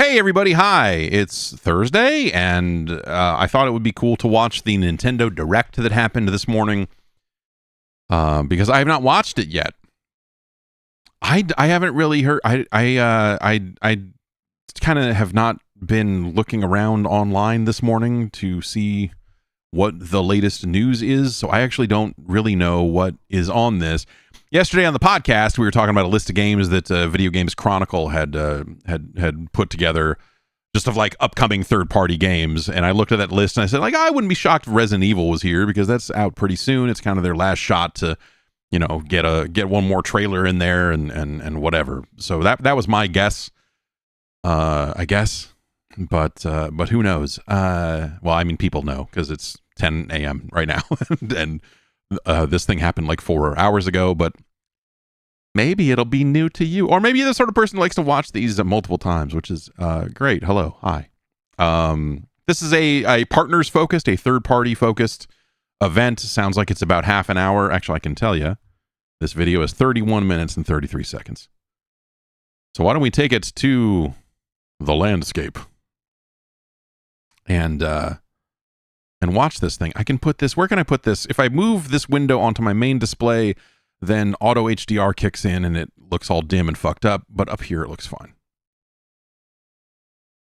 Hey everybody, hi. It's Thursday, and I thought it would be cool to watch the Nintendo Direct that happened this morning, because I have not watched it yet. I haven't really heard. I kind of have not been looking around online this morning to see what the latest news is, so I actually don't really know what is on this. Yesterday on the podcast, we were talking about a list of games that Video Games Chronicle had put together, just of like upcoming third-party games. And I looked at that list and I said, like, I wouldn't be shocked if Resident Evil was here because that's out pretty soon. It's kind of their last shot to, you know, get one more trailer in there and whatever. So that was my guess, I guess. But who knows? Well, I mean, people know because it's 10 a.m. right now, and this thing happened like 4 hours ago, but maybe it'll be new to you. Or maybe you're the sort of person who likes to watch these multiple times, which is great. Hello. Hi. This is a partners focused, a third party focused event. Sounds like it's about half an hour. Actually, I can tell you this video is 31 minutes and 33 seconds. So why don't we take it to the landscape and watch this thing. I can put this, where can I put this? If I move this window onto my main display, then auto HDR kicks in and it looks all dim and fucked up, but up here it looks fine.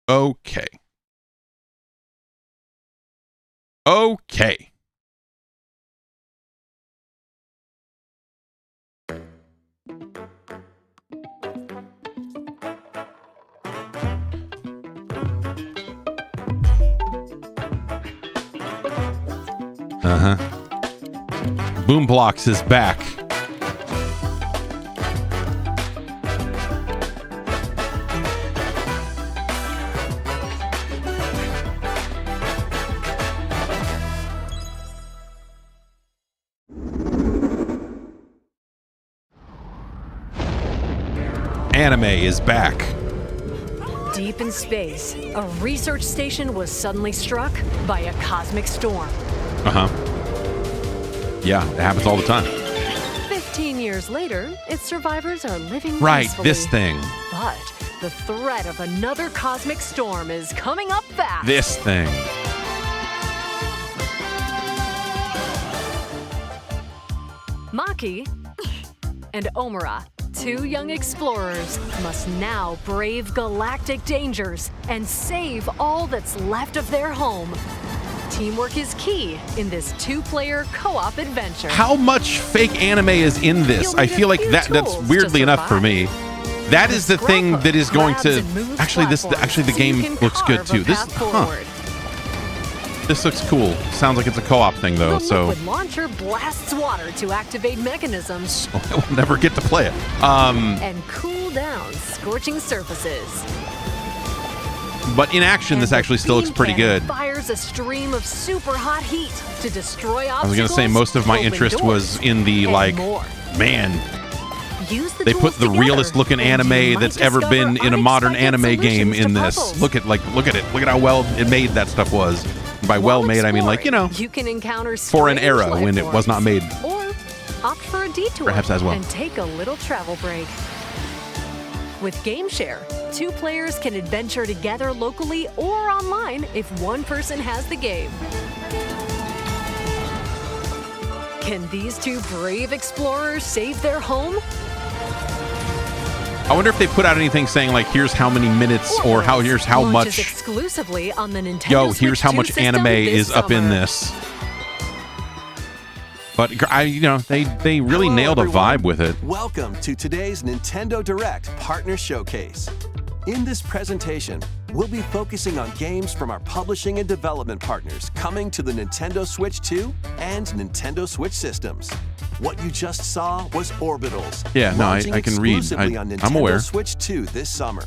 Okay. Okay. Boom Blocks is back. Anime is back. Deep in space, a research station was suddenly struck by a cosmic storm. Yeah, it happens all the time. 15 years later, its survivors are living Right, peacefully. this thing. But the threat of another cosmic storm is coming up fast. This thing. Maki and Omura, two young explorers, must now brave galactic dangers and save all that's left of their home. Teamwork is key in this two-player co-op adventure. How much fake anime is in this? I feel like that's weirdly enough for me. That is the thing that is going to actually the game looks good too. This looks cool. Sounds like it's a co-op thing though. The So liquid launcher blasts water to activate mechanisms I will never get to play it. and cool down scorching surfaces. But in action, this And the actually still looks beam pretty cannon good. Fires a stream of super hot heat to destroy obstacles. I was gonna say most of my open interest doors, was in the and like, more. man, Use the they tools put the together, realest looking and you anime might that's ever discover been in a modern unexpected anime game solutions in to this. puzzles. Look at it. Look at how well it made that stuff was. And by well While made, I mean like, you know, exploring, you can encounter for an strange era life when it was not made. Or opt for a detour Perhaps as well. and take a little travel break. With GameShare, two players can adventure together locally or online if one person has the game. Can these two brave explorers save their home? I wonder if they put out anything saying like, here's how many minutes or here's how Launches much. exclusively on the Nintendo Yo, Switch here's how 2 much system anime this is up in summer. this. But they really Hello, nailed a everyone. vibe with it. Welcome to today's Nintendo Direct Partner Showcase. In this presentation, we'll be focusing on games from our publishing and development partners coming to the Nintendo Switch 2 and Nintendo Switch systems. What you just saw was Orbitals. Yeah, no, launching I can read. exclusively on I'm Nintendo aware. Switch 2 this summer.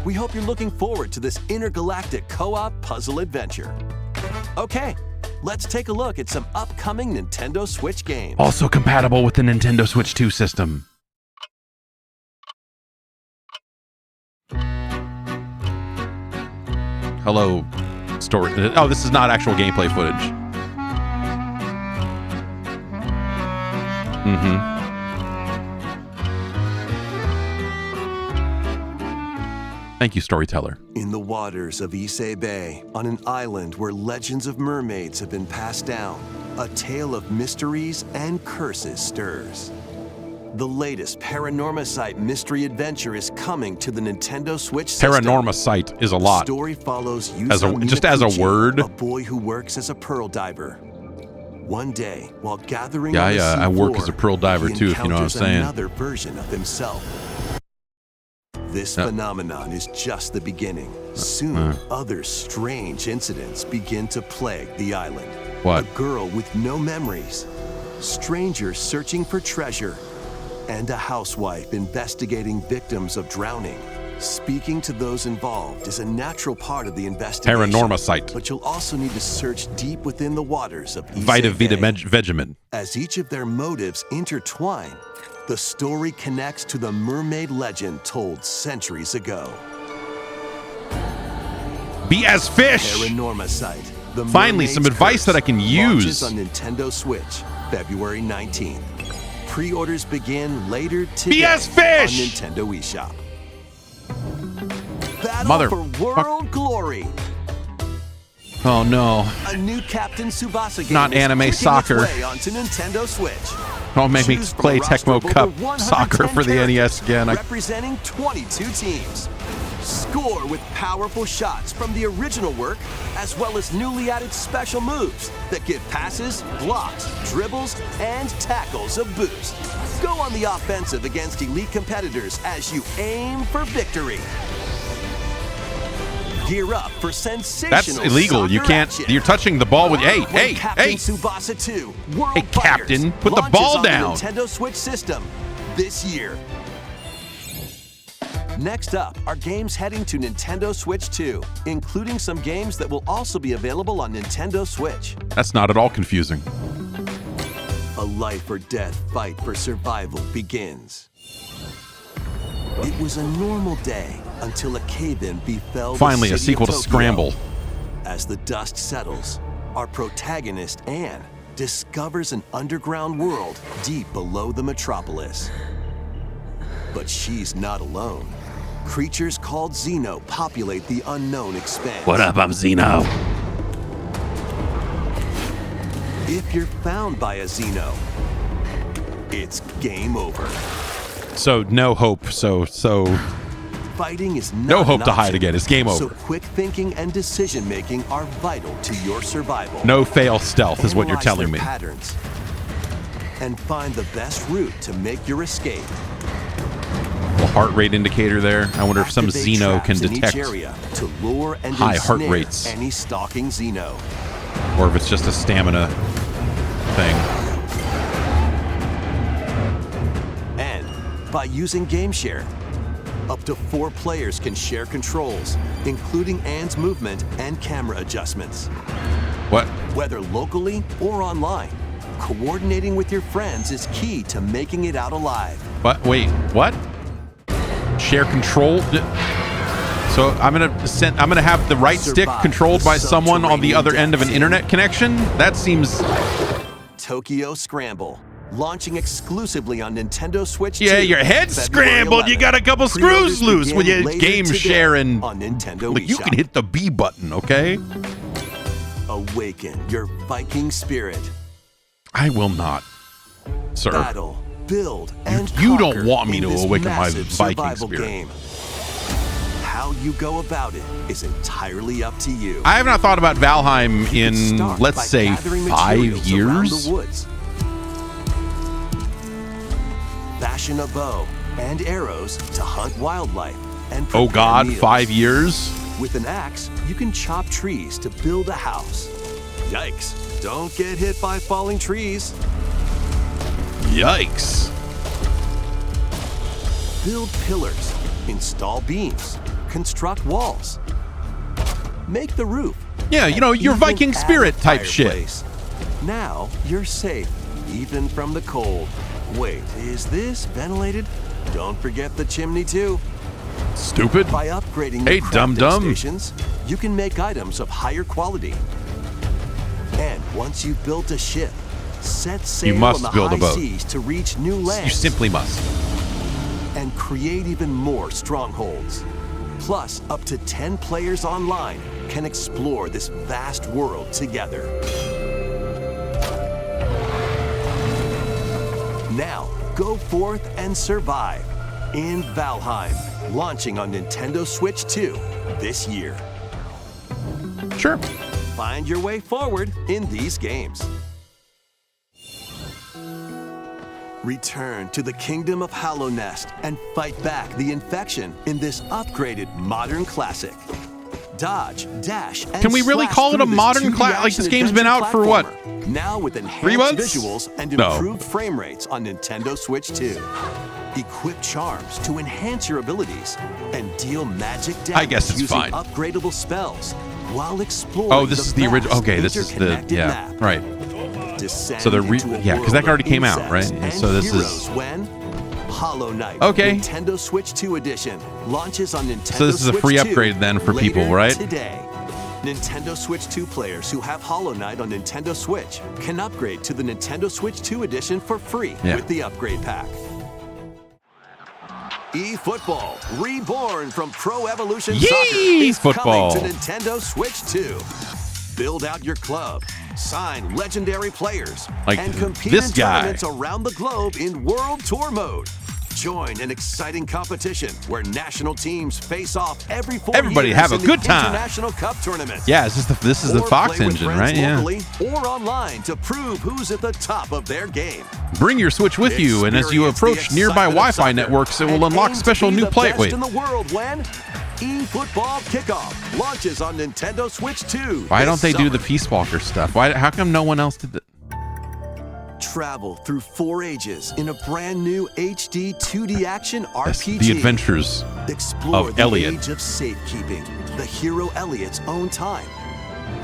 We hope you're looking forward to this intergalactic co-op puzzle adventure. Okay, let's take a look at some upcoming Nintendo Switch games. Also compatible with the Nintendo Switch 2 system. Hello, story. Oh, this is not actual gameplay footage. Mm-hmm. Thank you, storyteller. In the waters of Issei Bay, on an island where legends of mermaids have been passed down, a tale of mysteries and curses stirs. The latest Paranormacite mystery adventure is coming to the Nintendo Switch system. Paranormacite is a lot. The story follows Just as a word. a boy who works as a pearl diver. One day, while gathering Yeah, on the yeah, I work seafloor, as a pearl diver he too, if you know what I'm encounters saying. Another version of himself. This phenomenon is just the beginning. Soon, other strange incidents begin to plague the island. What? A girl with no memories, strangers searching for treasure, and a housewife investigating victims of drowning. Speaking to those involved is a natural part of the investigation. Paranormacite. But you'll also need to search deep within the waters of Vita Issei Bay. Vegemin. As each of their motives intertwine, the story connects to the mermaid legend told centuries ago. Be as fish! Paranormacite. The Finally, Mermaid's some advice Curse that I can use. launches on Nintendo Switch, February 19th. Pre-orders begin later today Be as fish! on Nintendo eShop. Battle Mother for World Glory. Oh no. A new Captain Tsubasa game Not is anime kicking soccer. its way onto Nintendo Switch. Don't make me Choose from play a roster Tecmo of over Cup 110 soccer for the NES again. representing 22 teams. Score with powerful shots from the original work, as well as newly added special moves that give passes, blocks, dribbles, and tackles a boost. Go on the offensive against elite competitors as you aim for victory. Gear up for sensational That's illegal. You soccer can't. action. You're touching the ball with. Hey, When hey, Captain hey! Tsubasa 2 World Hey, Captain, Fighters put the launches ball on down. The Nintendo Switch system this year. Next up are games heading to Nintendo Switch 2, including some games that will also be available on Nintendo Switch. That's not at all confusing. A life or death fight for survival begins. It was a normal day until a cave-in befell the Finally, a city sequel of to Tokyo. Scramble. As the dust settles, our protagonist, Anne, discovers an underground world deep below the metropolis. But she's not alone. Creatures called Xeno populate the unknown expanse. What up, I'm Zeno. If you're found by a Xeno, it's game over. So no hope. So Fighting is not no hope an to hide option. again. It's game So over. quick thinking and decision making are vital to your survival. No fail stealth is what you're Analyze telling their me. patterns and find the best route to make your escape. A heart rate indicator there. I wonder if some Activate Xeno can traps in each detect, area to lure and high heart ensnare rates. any stalking Xeno. or if it's just a stamina thing. And by using GameShare, up to 4 players can share controls, including Anne's movement and camera adjustments. What? Whether locally or online, coordinating with your friends is key to making it out alive. What? Wait. What? Share control. So I'm gonna have the right stick Survive controlled the by someone on the subterranean other end of an depths. internet connection. That seems. Tokyo Scramble, launching exclusively on Nintendo Switch 2. Yeah, your head's February scrambled. You 11th. got a couple screws Pre-orders loose with begin your later game today sharing. on Nintendo Like, you eShop. can hit the B button, okay? Awaken your Viking spirit. I will not, sir. Battle, build, and you don't conquer want me in to this awaken my massive Viking survival spirit. Game. How you go about it is entirely up to you. I have not thought about Valheim You can in, start let's by say, gathering 5 materials around years. the woods. Fashion a bow and arrows to hunt wildlife and Oh prepare God, meals. 5 years? With an axe, you can chop trees to build a house. Yikes! Don't get hit by falling trees. Yikes. Build pillars, install beams, construct walls. Make the roof. Yeah, you know, and your even Viking add a spirit type shit. fireplace. Now you're safe, even from the cold. Wait, is this ventilated? Don't forget the chimney too. Stupid. By upgrading Hey, your crafting dum-dum. stations, you can make items of higher quality. And once you've built a ship, set sail must on the build a high boat. seas to reach new lands You simply must. and create even more strongholds. Plus, up to 10 players online can explore this vast world together. Now, go forth and survive in Valheim, launching on Nintendo Switch 2 this year. Sure. Find your way forward in these games. Return to the kingdom of Hallownest and fight back the infection in this upgraded modern classic. Dodge, dash, and can we really slash call it a through this modern 2D classic? Like, this action game's been adventure out for what? platformer, now with 3 enhanced months? visuals and No. improved frame rates on Nintendo Switch 2. Equip charms to enhance your abilities and deal magic damage I guess it's using fine. upgradable spells while exploring. Oh, this is the original. vast Okay, this is the interconnected yeah, map. right. Descend So the into a yeah, because world that already of came out, insects right? and So this heroes is when Hollow Knight Okay. Nintendo Switch 2 edition launches on Nintendo So this is a Switch free 2 upgrade then for later people, right? Today. Nintendo Switch 2 players who have Hollow Knight on Nintendo Switch can upgrade to the Nintendo Switch 2 edition for free with the upgrade pack. eFootball, reborn from Pro Evolution Soccer, is football. coming to Nintendo Switch 2. Build out your club, sign legendary players, Like and compete this in guy. tournaments around the globe in World Tour mode. Join an exciting competition where national teams face off every 4 Everybody years have a in the good time. International Cup tournament. Yeah, this is the Or Fox play with engine, friends right? Yeah. locally or online to prove who's at the top of their game. Bring your Switch with you, and as you Experience the approach nearby excitement of Wi-Fi soccer networks, it will and unlock aim to special be new the play. best Wait, in the world when eFootball Kickoff launches on Nintendo Switch 2. why don't they this do the summer. Peace Walker stuff? Why? How come no one else did that? Travel through 4 ages in a brand new HD 2D action RPG. The Adventures Explore of the Elliot. age of safekeeping, the hero Elliot's own time.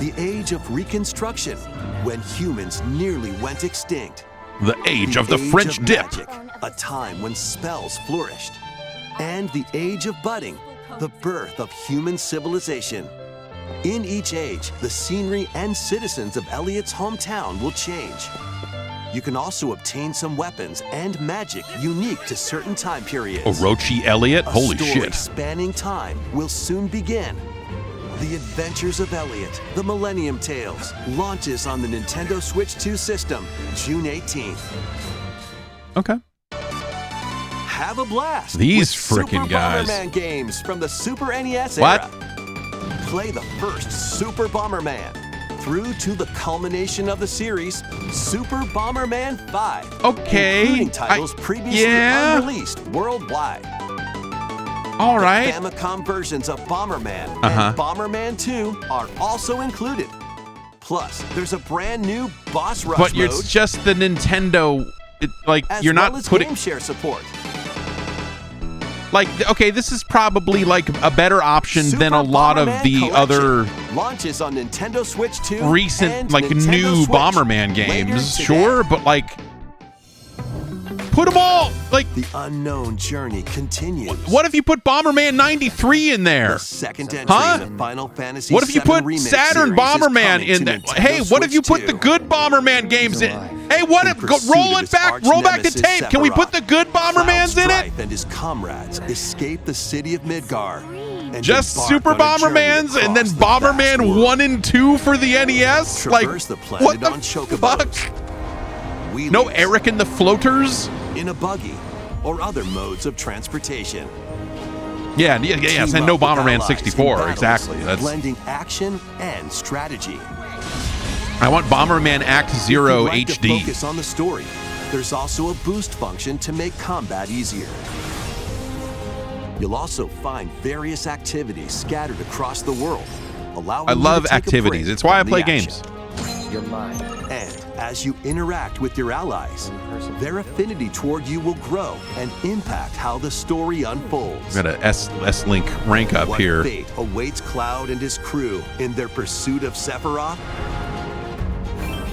The age of reconstruction, when humans nearly went extinct. The Age of the French of Dip. Magic, a time when spells flourished. And the age of budding, the birth of human civilization. In each age, the scenery and citizens of Elliot's hometown will change. You can also obtain some weapons and magic unique to certain time periods. Orochi Elliot? A Holy story shit. spanning time will soon begin. The Adventures of Elliot, The Millennium Tales, launches on the Nintendo Switch 2 system June 18th. Okay. Have a blast. These with frickin' Super guys. Bomberman games from the Super NES What? era. Play the first Super Bomberman through to the culmination of the series, Super Bomberman 5. Okay. Including titles previously yeah. unreleased worldwide. All right. Famicom versions of Bomberman Uh-huh. and Bomberman 2 are also included. Plus, there's a brand new boss rush But mode, it's just the Nintendo. Like as you're well not as putting. game share support. Like, okay, this is probably like a better option Super than a lot of Bomberman the Collection other launches on Nintendo Switch 2 recent, and like Nintendo new Switch Bomberman later games. today. Sure, but like, put them all. Like, The unknown journey continues. what if you put Bomberman 93 in there? The second entry Huh? in the Final Fantasy What if you VII put Remake Saturn series is Bomberman coming in to there? Nintendo Hey, what if you Switch put the 2? good Bomberman games in? Hey, what In if pursuit roll of it his back, arch roll back the nemesis, tape? Can we put Sephiroth, the good Bombermans in it? Strife and his comrades escape the city of Midgar. And Just embark Super on a journey Bombermans and then across the vast Bomberman world. 1 and 2 for the NES? Like, Traverse the planet what the on chocobos. fuck? Wheelies, No Eric and the Floaters? in a buggy, or other modes of transportation. Yeah, yes, Team and no up with Bomberman allies in 64. battles, Exactly. That's. blending action and strategy. I want Bomberman Act If Zero you'd like to HD. focus on the story, there's also a boost function to make combat easier. You'll also find various activities scattered across the world, allowing I you to love take a activities. break It's why I from the play action. games. Your mind. And as you interact with your allies, their affinity toward you will grow and impact how the story unfolds. Got a S-Link rank up What here. fate awaits Cloud and his crew in their pursuit of Sephiroth?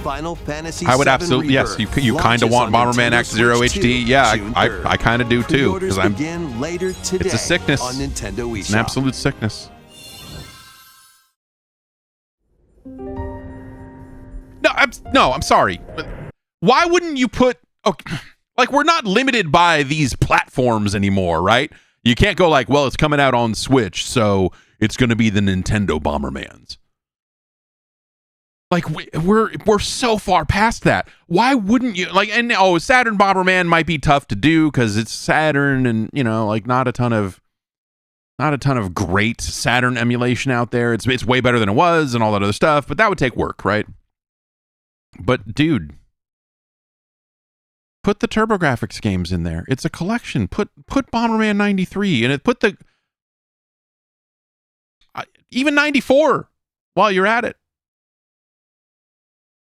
Final Fantasy I would VII absolutely, yes, Rebirth you kind of launches want on Bomberman Nintendo Act Zero Switch HD. 2, Yeah, June I 3rd. kind of do too, Pre-orders because I'm. begin later today It's a sickness. on Nintendo eShop. It's an absolute sickness. No, I'm sorry. But why wouldn't you put? Okay, like we're not limited by these platforms anymore, right? You can't go like, well, it's coming out on Switch, so it's going to be the Nintendo Bombermans. Like we're so far past that. Why wouldn't you like? And Saturn Bomberman might be tough to do because it's Saturn, and like not a ton of great Saturn emulation out there. It's way better than it was, and all that other stuff. But that would take work, right? But dude, put the TurboGrafx games in there. It's a collection. Put Bomberman 93 and put the even 94 while you're at it.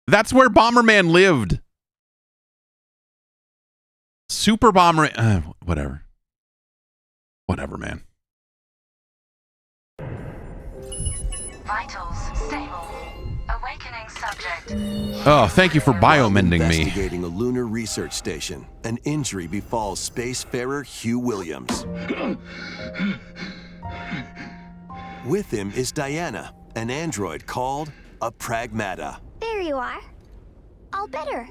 That's where Bomberman lived. Super Bomberman. Whatever, man. Vitals stable. Awakening subject. Oh, thank you for biomending me. Investigating a lunar research station, an injury befalls spacefarer Hugh Williams. With him is Diana, an android called a Pragmata. There you are. All better.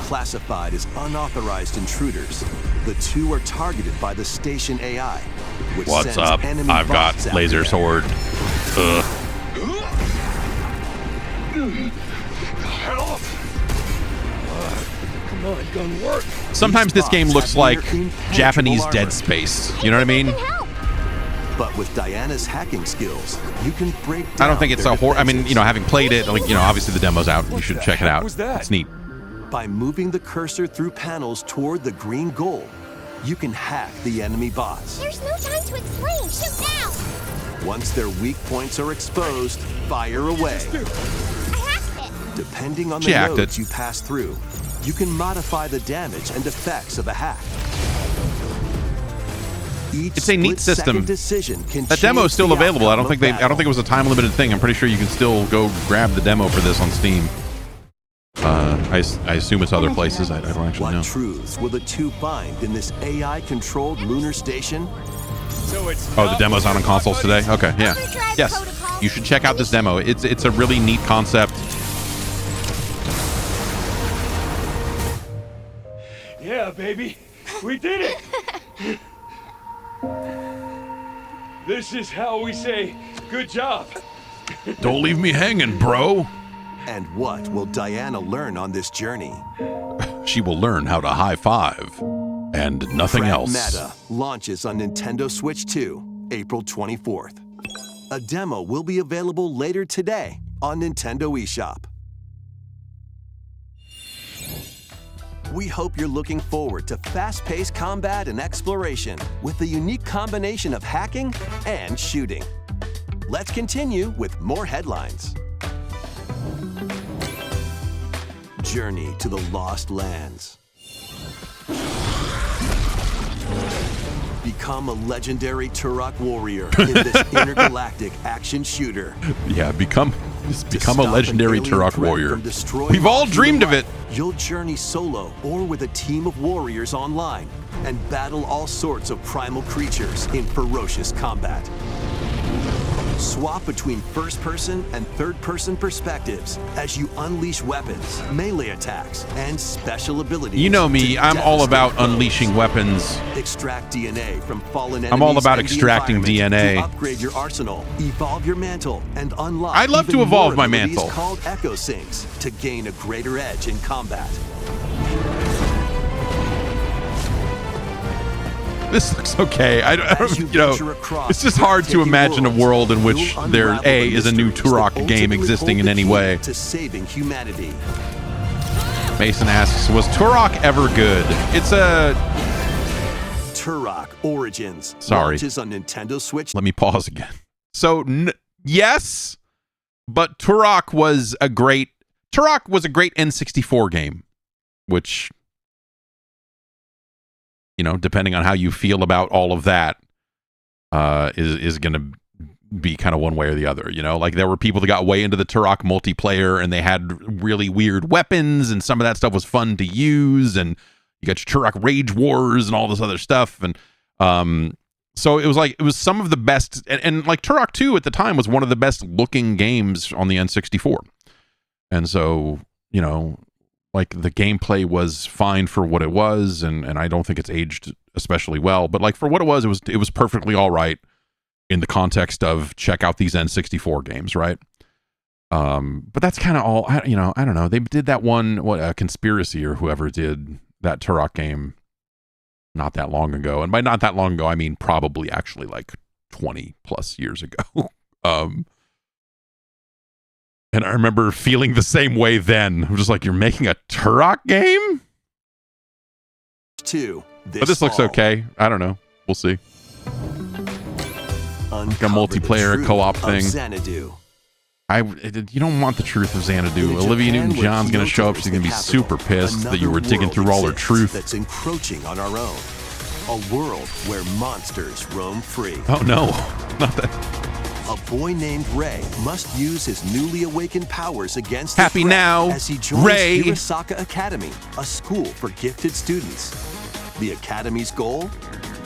Classified as unauthorized intruders, the two are targeted by the station AI, which What's sends up? enemy I've got bots laser after them. sword. Ugh. Come on, gun work. Sometimes this game looks have like near impenetrable Japanese armor. Dead Space. You know what I mean? But with Diana's hacking skills, you can break down I don't think it's their a horror. I mean, defenses. having played it, like, obviously the demo's out. You should check it out. was that? It's neat. By moving the cursor through panels toward the green goal, you can hack the enemy bots. There's no time to explain. Shoot now. Once their weak points are exposed, fire away. I hacked it. Depending on She the hacked nodes it. you pass through, you can modify the damage and effects of a hack. Each It's a neat split-second system. decision can That demo is change still the available. I outcome don't think of I don't think it was a time limited thing. I'm pretty sure you can still go grab the demo for this on Steam. I assume it's other places. I don't actually What know. truths will the two find in this AI-controlled lunar station? So it's Oh, the demo's out on consoles today? Okay, yeah. Overdrive Yes. protocol. You should check out this demo. It's a really neat concept. Yeah, baby. We did it. This is how we say good job. Don't leave me hanging, bro. And what will Diana learn on this journey? She will learn how to high five and nothing else. Pragmata launches on Nintendo Switch 2, April 24th. A demo will be available later today on Nintendo eShop. We hope you're looking forward to fast-paced combat and exploration with a unique combination of hacking and shooting. Let's continue with more headlines. Journey to the Lost Lands. Become a legendary Turok warrior in this intergalactic action shooter. Yeah, become a Stop an legendary alien Turok threat warrior. from destroying We've all human dreamed of it. life. You'll journey solo or with a team of warriors online and battle all sorts of primal creatures in ferocious combat. Swap between first-person and third-person perspectives as you unleash weapons, melee attacks, and special abilities. You know me, to I'm all devastate about foes. unleashing weapons. Extract DNA from fallen enemies. I'm all about and the extracting environment DNA. To upgrade your arsenal, evolve your mantle, and unlock. I'd love even to evolve more my abilities mantle. Called Echo Sinks to gain a greater edge in combat. This looks okay. I As don't, you you know, venture across it's just hard to breathtaking imagine a worlds, world in which you'll there unravel A the is a new mysteries that Turok game ultimately existing hold in the any key way. to saving humanity. Mason asks, was Turok ever good? It's a... Turok Origins Sorry. launches on Nintendo Switch. Let me pause again. So, yes, but Turok was a great N64 game, which, depending on how you feel about all of that, is going to be kind of one way or the other. Like there were people that got way into the Turok multiplayer and they had really weird weapons and some of that stuff was fun to use, and you got your Turok Rage Wars and all this other stuff, and so it was some of the best, and like Turok 2 at the time was one of the best looking games on the N64, and so Like the gameplay was fine for what it was, and I don't think it's aged especially well. But like for what it was perfectly all right in the context of check out these N64 games, right? But that's kind of all. I don't know. They did that one, Conspiracy or whoever did that Turok game not that long ago, and by not that long ago, I mean probably actually like 20 plus years ago. And I remember feeling the same way then. I'm just like, you're making a Turok game? But this looks okay. I don't know. We'll see. Like a multiplayer co-op thing. Xanadu. You don't want the truth of Xanadu. Olivia Newton-John's going to show up. She's going to be super pissed that you were digging through all her truth. That's encroaching on our own. A world where monsters roam free. Oh no, not that. A boy named Ray must use his newly awakened powers against Happy the threat now, as he joins Ray. Hirosaka Academy, a school for gifted students. The Academy's goal?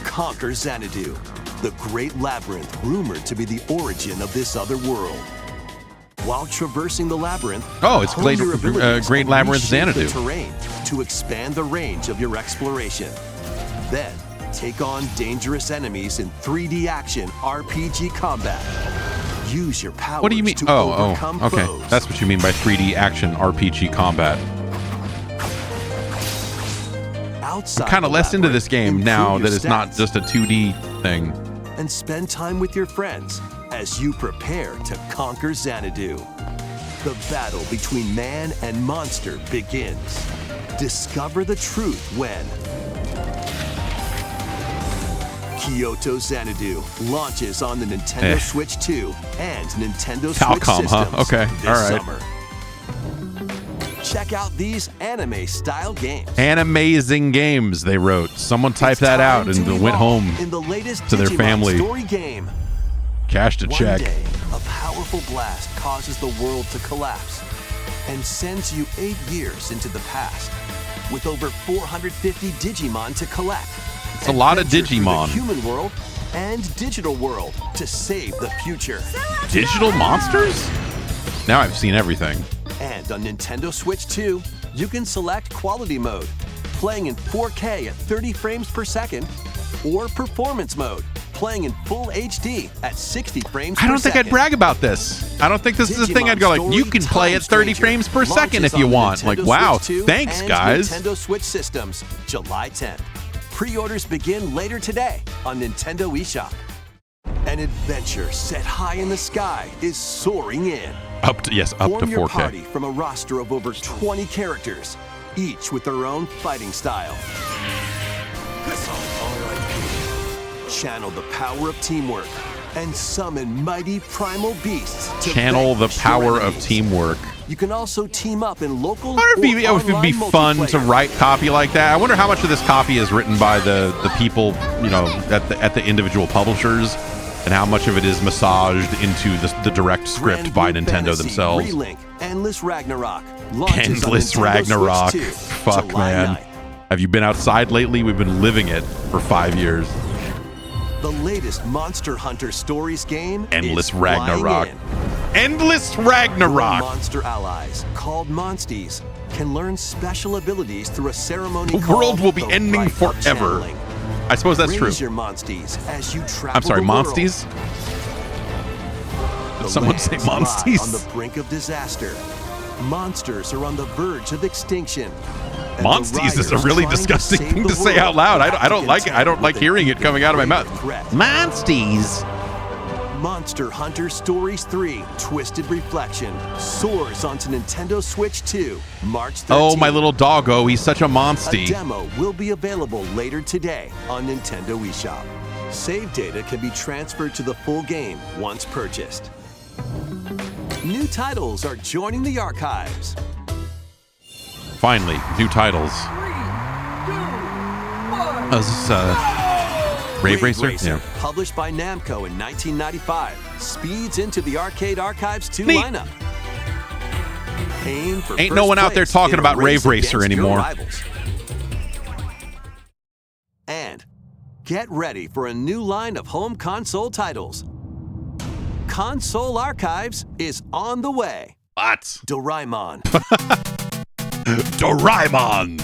Conquer Xanadu, the great labyrinth rumored to be the origin of this other world. While traversing the labyrinth, it's hone your abilities Great and Labyrinth reshape Xanadu. the terrain to expand the range of your exploration. Then, take on dangerous enemies in 3D action RPG combat. Use your powers What do you mean? to overcome Okay. foes. That's what you mean by 3D action RPG combat. Outside I'm kind of the less into this labyrinth, game now improve that it's your not stats just a 2D thing. and spend time with your friends as you prepare to conquer Xanadu. The battle between man and monster begins. Discover the truth when Kyoto Xanadu launches on the Nintendo Switch 2 and Nintendo Falcom, Switch huh? systems Okay, this all right. summer. Check out these anime-style games. Animazing games, they wrote. Someone typed It's that out time to and went evolve home in the latest to their Digimon family. story game. Cashed a One check. day, a powerful blast causes the world to collapse and sends you 8 years into the past with over 450 Digimon to collect. It's a lot of Adventure through Digimon. The human world and digital world to save the future. Digital monsters? Now I've seen everything. And on Nintendo Switch 2, you can select quality mode, playing in 4K at 30 frames per second, or performance mode, playing in full HD at 60 frames per second. I don't think I'd brag about this. I don't think this is a thing I'd go like, you can play at 30 frames per second if you want. Like, wow, thanks, guys. Nintendo Switch systems, July 10th. Pre-orders begin later today on Nintendo eShop. An adventure set high in the sky is soaring in. Up to Form your 4K. party from a roster of over 20 characters, each with their own fighting style. Channel the power of teamwork and summon mighty primal beasts to Channel the vanquish your power of enemies. teamwork. You can also team up in local I wonder if it would be online fun to multiplayer. write copy like that. I wonder how much of this copy is written by the people, at the individual publishers, and how much of it is massaged into the direct script Grand by Blue Nintendo Fantasy themselves. Relink Endless Ragnarok launches on Endless Nintendo Ragnarok. Switch 2, Fuck, July man. 9th. Have you been outside lately? We've been living it for 5 years. The latest Monster Hunter Stories game Endless is flying Ragnarok. in. Endless Your Ragnarok. monster allies, called Monsties, can learn special abilities through a ceremony The called world will be the ending Rite of forever. Channeling. I suppose that's true. Raise your Monsties as you travel I'm sorry, the world. Monsties? The Did someone say lands lie Monsties? on the brink of disaster. Monsters are on the verge of extinction. and the Monsties is a riders really trying disgusting save thing the to say world out loud. I have to don't like it. I don't contend like with hearing it an coming out of my mouth. even threat. Monsties. Monster Hunter Stories 3 Twisted Reflection soars onto Nintendo Switch 2 March 13th. Oh, my little doggo. He's such a A monstie. demo will be available later today on Nintendo eShop. Save data can be transferred to the full game once purchased. New titles are joining the archives. Finally, new titles. Oh, is this Rave Racer? Yeah. Published by Namco in 1995, speeds into the Arcade Archives 2 Neat. lineup. Aim for Ain't no first one out there place talking in a about race Rave Racer against your anymore. rivals. And get ready for a new line of home console titles. Console Archives is on the way. What? Doraemon, Doraemon.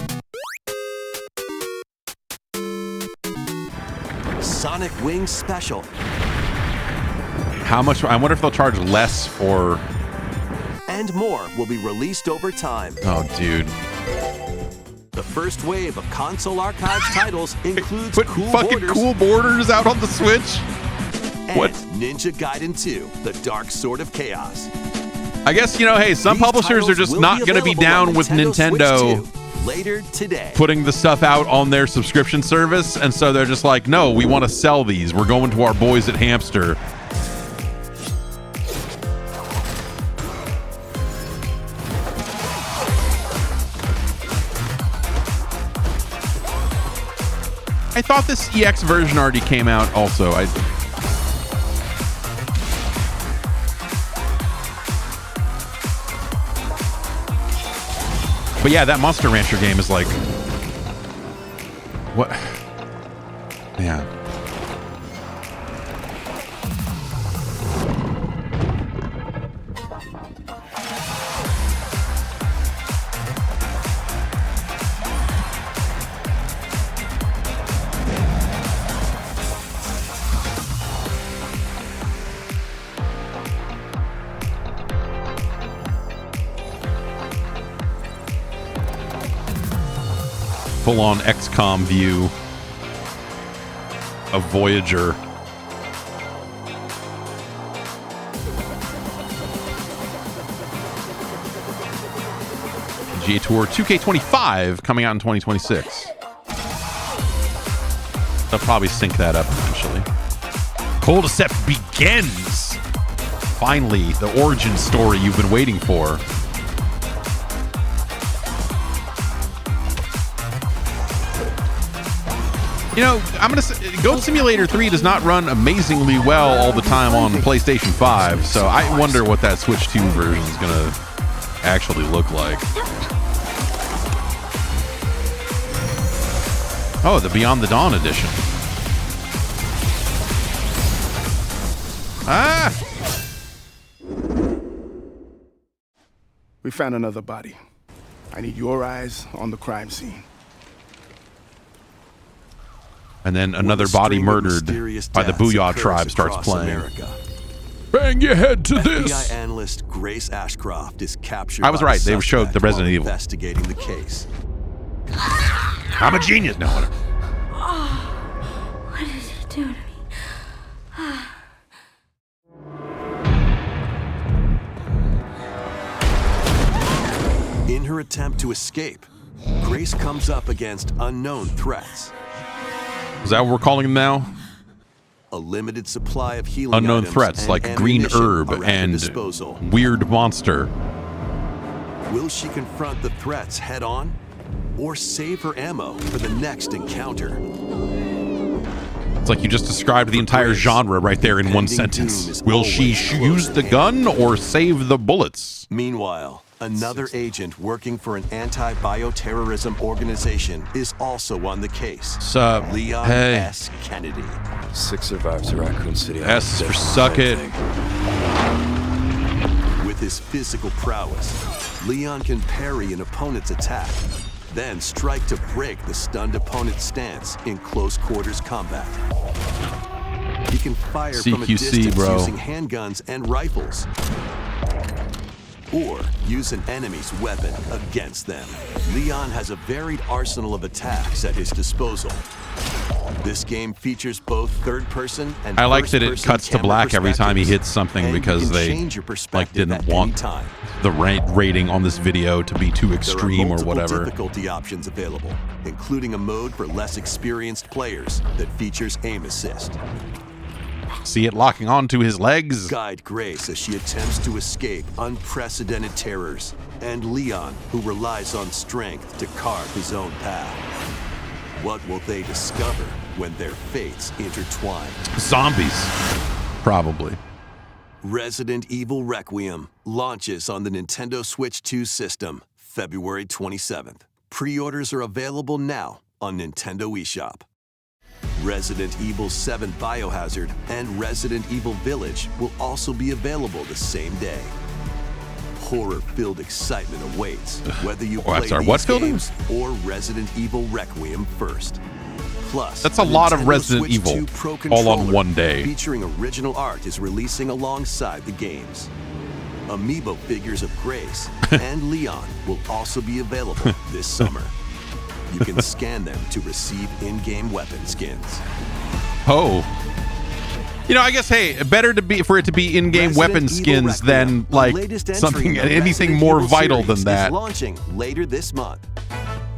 Sonic Wings Special. How much? I wonder if they'll charge less for. And more will be released over time. Oh, dude. The first wave of console archives titles includes Put Cool fucking Borders Cool Borders out on the Switch. and What? Ninja Gaiden 2, The Dark Sword of Chaos. I guess, hey, some These publishers are titles just will not going to be available on down with Nintendo Nintendo Switch 2 later today. putting the stuff out on their subscription service. And so they're just like, no, we want to sell these. We're going to our boys at Hamster. I thought this EX version already came out also. But yeah, that Monster Rancher game is like... What? Yeah. Full-on XCOM view of Voyager. PGA Tour 2K25 coming out in 2026. They'll probably sync that up eventually. Cul-de-sac begins! Finally, the origin story you've been waiting for. I'm going to say Goat Simulator 3 does not run amazingly well all the time on PlayStation 5, so I wonder what that Switch 2 version is going to actually look like. Oh, the Beyond the Dawn edition. Ah! We found another body. I need your eyes on the crime scene. And then another body murdered by the Booyah tribe starts playing. America. Bang your head to this! FBI analyst Grace Ashcroft is captured. I was by right. the They showed the suspect Resident while Evil. Investigating the case. I'm a genius. No, whatever. What did you do to me? In her attempt to escape, Grace comes up against unknown threats. Is that what we're calling them now? A limited supply of healing Unknown items threats and like green ammunition herb are at her and disposal. weird monster. Will she confront the threats head on, or save her ammo for the next encounter? It's like you just described the entire genre right there in one Impending sentence. doom is Will she always close use at the hand. gun or save the bullets? Meanwhile, another agent working for an anti-bioterrorism organization is also on the case. Sup? Leon Hey. S. Kennedy. 6 survivors of Raccoon City. S for suck it. With his physical prowess, Leon can parry an opponent's attack, then strike to break the stunned opponent's stance in close quarters combat. He can fire from a CQC, distance bro. using handguns and rifles, or use an enemy's weapon against them. Leon has a varied arsenal of attacks at his disposal. This game features both third-person and I like that it first-person cuts to camera black every time he perspectives, hits something and you because can they change your perspective didn't at want any time. the rating on this video to be too extreme There are or multiple whatever. difficulty options available, including a mode for less experienced players that features aim assist. See it locking onto his legs. Guide Grace as she attempts to escape unprecedented terrors, and Leon, who relies on strength to carve his own path. What will they discover when their fates intertwine? Zombies. Probably. Resident Evil Requiem launches on the Nintendo Switch 2 system February 27th. Pre-orders are available now on Nintendo eShop. Resident Evil 7 Biohazard and Resident Evil Village will also be available the same day. horror-filled excitement awaits, whether you Oh, play sorry, these what filled games or Resident Evil Requiem first. Plus, That's a lot of Nintendo Resident Switch Evil 2 Pro all on controller one day. featuring original art is releasing alongside the games. Amiibo figures of Grace and Leon will also be available this summer. You can scan them to receive in-game weapon skins. Oh. You know, I guess, hey, better for it to be in-game Resident weapon Evil skins Requiem, than the like latest entry something in the anything Resident more Evil vital series, than that. is launching later this month.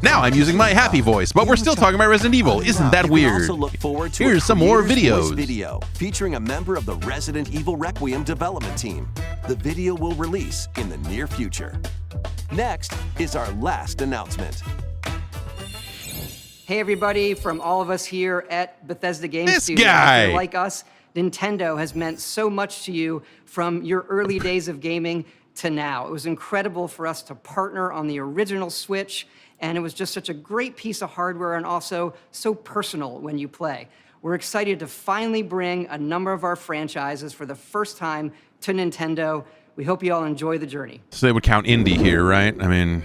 Now I'm using my happy voice, but we're still talking about Resident Evil. Isn't that You can weird? also look forward to Here's a some more creator's voice videos. video featuring a member of the Resident Evil Requiem development team. The video will release in the near future. Next is our last announcement. Hey everybody, from all of us here at Bethesda Game This Studios. guy. If you're like us, Nintendo has meant so much to you from your early days of gaming to now. It was incredible for us to partner on the original Switch, and it was just such a great piece of hardware and also so personal when you play. We're excited to finally bring a number of our franchises for the first time to Nintendo. We hope you all enjoy the journey. So they would count indie here, right? I mean,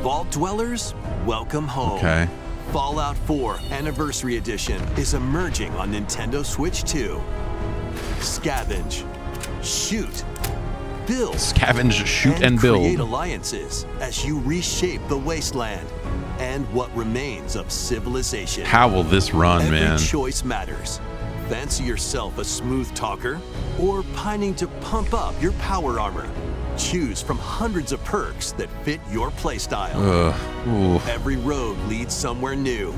Vault Dwellers, welcome home. okay. Fallout 4 Anniversary Edition is emerging on Nintendo Switch 2. Scavenge, shoot, build, Scavenge, shoot, and create build. alliances as you reshape the wasteland and what remains of civilization. How will this run, Every man? choice matters. Fancy yourself a smooth talker or pining to pump up your power armor? Choose from hundreds of perks that fit your playstyle. Ooh. Every road leads somewhere new.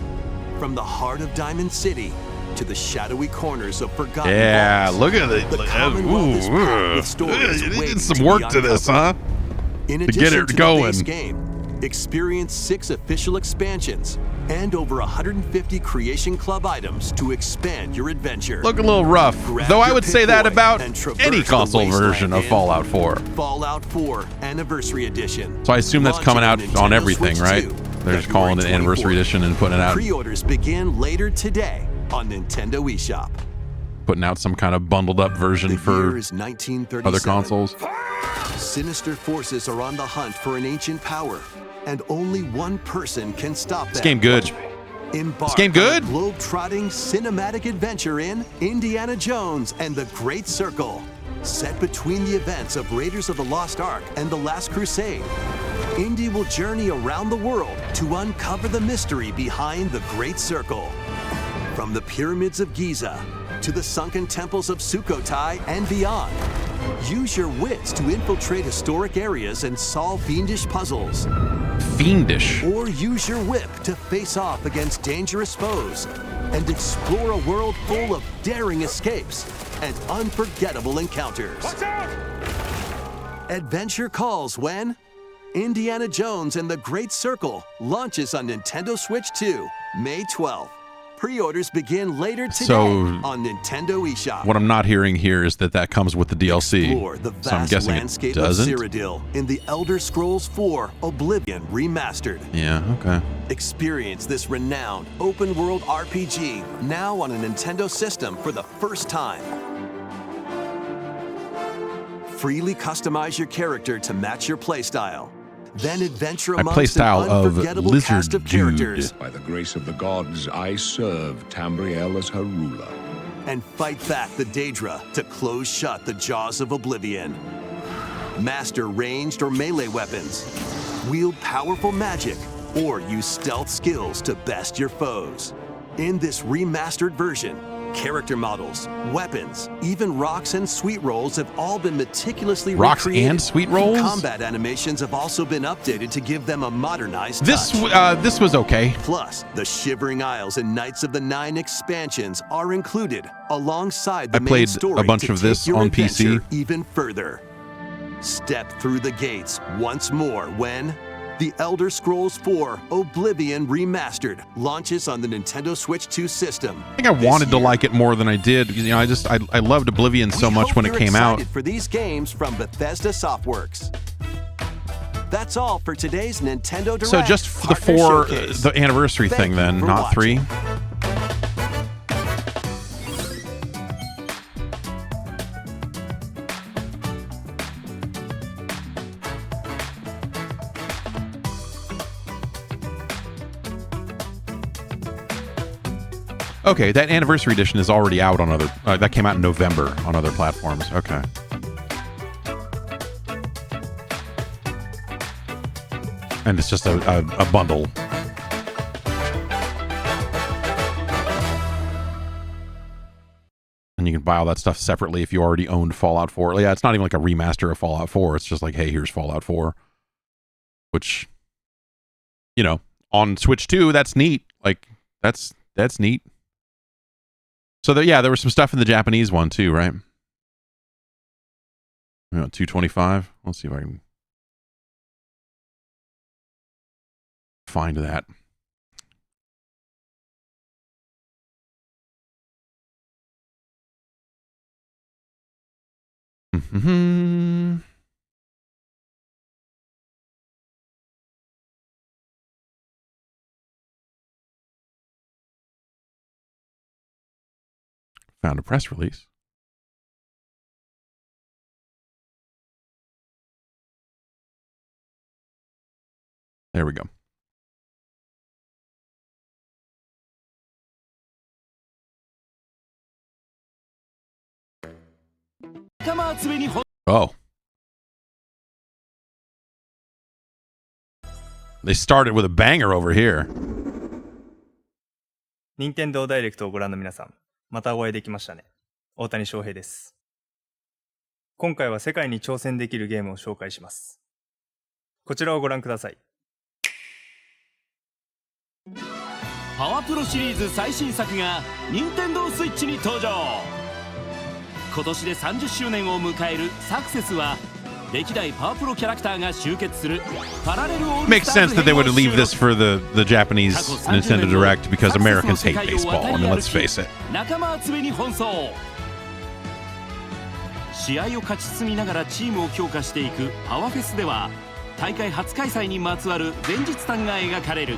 From the heart of Diamond City to the shadowy corners of Forgotten Yeah, Vaults. look at it. The Commonwealth is packed with stories You waiting needed some to work be to this, huh? uncovered. In To addition get it to going. the base game, experience 6 official expansions and over 150 Creation Club items to expand your adventure. Look a little rough. Grab Though I your would say that Pip-Boy about and traverse any the console wasteland version of in Fallout 4. Fallout 4 Anniversary Edition. So I assume that's coming out Launching on Nintendo everything, Switch right? 2, They're just calling it February Anniversary 24th. Edition and putting it out, Pre-orders begin later today on Nintendo eShop. putting out some kind of bundled up version The for year is 1937. other consoles. Sinister forces are on the hunt for an ancient power, and only one person can stop them. This game good. Embark This game good? on a globe-trotting cinematic adventure in Indiana Jones and the Great Circle. Set between the events of Raiders of the Lost Ark and The Last Crusade, Indy will journey around the world to uncover the mystery behind the Great Circle. From the pyramids of Giza to the sunken temples of Sukhothai and beyond, use your wits to infiltrate historic areas and solve fiendish puzzles. Fiendish. Or use your whip to face off against dangerous foes and explore a world full of daring escapes and unforgettable encounters. Adventure calls when Indiana Jones and the Great Circle launches on Nintendo Switch 2, May 12th. Pre-orders begin later today So, on Nintendo eShop. What I'm not hearing here is that comes with the DLC. Explore the So I'm vast guessing it landscape of doesn't. Cyrodiil in the Elder Scrolls 4 Oblivion Remastered. Yeah, okay. Experience this renowned open-world RPG now on a Nintendo system for the first time. Freely customize your character to match your playstyle. Then adventure My amongst an playstyle of unforgettable lizard cast of characters dude. By the grace of the gods, I serve Tamriel as her ruler. and fight back the Daedra to close shut the jaws of Oblivion. Master ranged or melee weapons, wield powerful magic, or use stealth skills to best your foes. In this remastered version, character models, weapons, even rocks and sweet rolls have all been meticulously Rocks recreated. and sweet rolls? Combat animations have also been updated to give them a modernized This touch. this was okay. Plus, the Shivering Isles and Knights of the Nine expansions are included alongside the I main played story a bunch to of this take your on PC. adventure even further. Step through the gates once more when The Elder Scrolls 4 Oblivion Remastered launches on the Nintendo Switch 2 system. I think I wanted to like it more than I did. You know, I loved Oblivion so We much hope when it you're came out. excited for these games from Bethesda Softworks. That's all for today's Nintendo Direct. So just for the Partner four, Showcase. the anniversary Thank thing you then, for not watching. 3. Okay, that anniversary edition is already out on other... that came out in November on other platforms. Okay. And it's just a bundle. And you can buy all that stuff separately if you already owned Fallout 4. Yeah, it's not even like a remaster of Fallout 4. It's just like, hey, here's Fallout 4. Which, you know, on Switch 2, that's neat. Like, that's neat. So, there was some stuff in the Japanese one, too, right? 225. Let's see if I can find that. Found a press release. There we go. Oh. They started with a banger over here. 任天堂ダイレクトをご覧の皆さん、またお会いできましたね。大谷翔平です。今回は世界に挑戦できるゲームを紹介します。こちらをご覧ください。パワプロシリーズ最新作が任天堂スイッチに登場。今年で30周年を迎えるサクセスは歴代パワプロキャラクターが集結するパラレルオール Makes sense that they would leave this for the Japanese Nintendo Direct because Americans hate baseball. I mean, let's face it. 仲間集めに奔走。試合を勝ち進みながらチームを強化していくパワフェスでは大会初開催にまつわる前日談が描かれる。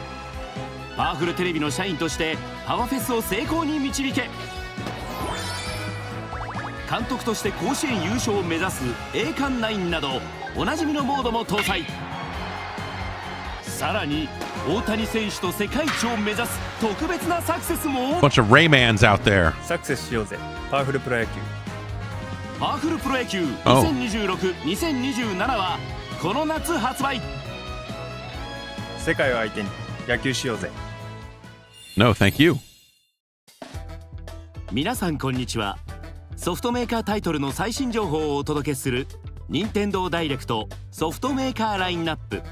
パワフルテレビの社員としてパワフェスを成功に導け。監督として甲子園優勝を目指す栄冠9などおなじみのモードも搭載。さらに大谷選手と世界一を目指す特別なサクセスも。 Bunch of Raymans out there. サクセスしようぜ。パワフルプロ野球。パワフルプロ野球2026、2027はこの夏発売。世界を相手に野球しようぜ。 No, thank you. 皆さんこんにちは。ソフトメーカータイトルの最新情報をお届けする任天堂ダイレクトソフトメーカーラインナップ。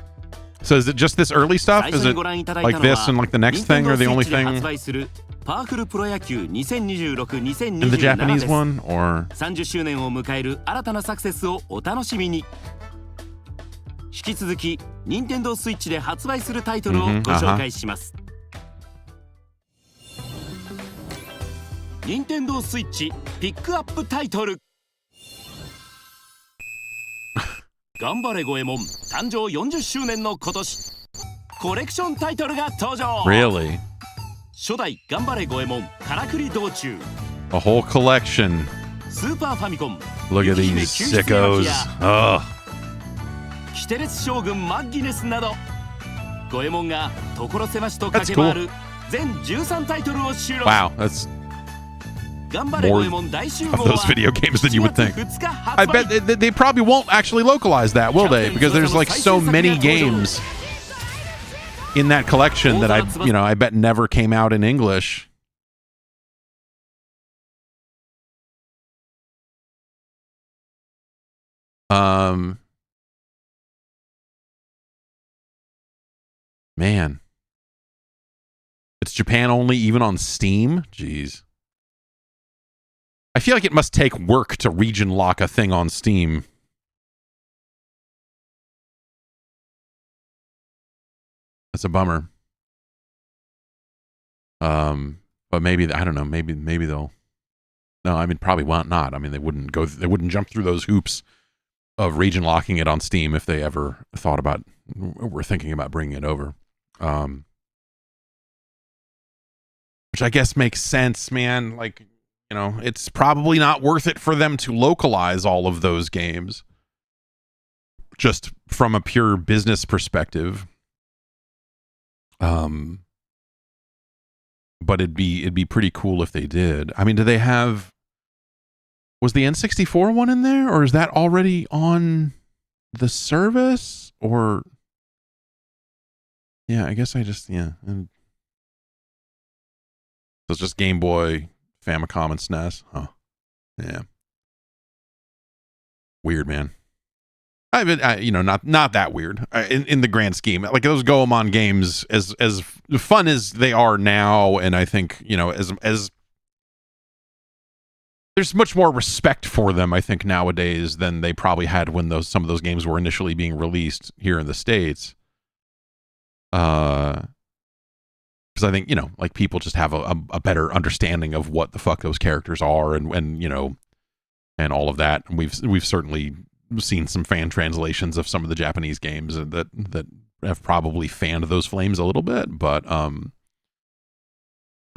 So is it just this early stuff? Is it like this and like the next thing or the only thing in the Japanese one? Or 30周年を迎える新たなサクセスをお楽しみに。引き続き任天堂スイッチで発売するタイトルをご紹介します。任天堂スイッチピックアップタイトル。頑張れゴエモン誕生40周年の今年コレクションタイトルが登場。 Really? 初代頑張れゴエモンからくり道中。 A whole collection. スーパーファミコン。 Look at these sickos. Oh. キテレツ将軍マッギネスなどゴエモンが所狭しと駆け回る全13タイトルを収録。 Wow, that's more of those video games than you would think. I bet they probably won't actually localize that, will they? Because there's like so many games in that collection that I bet never came out in English. Man. It's Japan only, even on Steam? Jeez. I feel like it must take work to region lock a thing on Steam. That's a bummer. But maybe I don't know. Maybe they'll. No, I mean probably not. I mean they wouldn't jump through those hoops of region locking it on Steam if they ever were thinking about bringing it over. Which I guess makes sense, man. Like. You know, it's probably not worth it for them to localize all of those games. Just from a pure business perspective. but it'd be pretty cool if they did. I mean, do they have? Was the N64 one in there, or is that already on the service? Or yeah, I guess I just And so it's just Game Boy, Famicom, and SNES. Huh? Yeah. Weird, man. I mean, not that weird in the grand scheme. Like those Goemon games, as fun as they are now, and I think as there's much more respect for them, I think, nowadays than they probably had when some of those games were initially being released here in the States. Because I think like people just have a better understanding of what the fuck those characters are, and and all of that. And we've certainly seen some fan translations of some of the Japanese games that have probably fanned those flames a little bit, but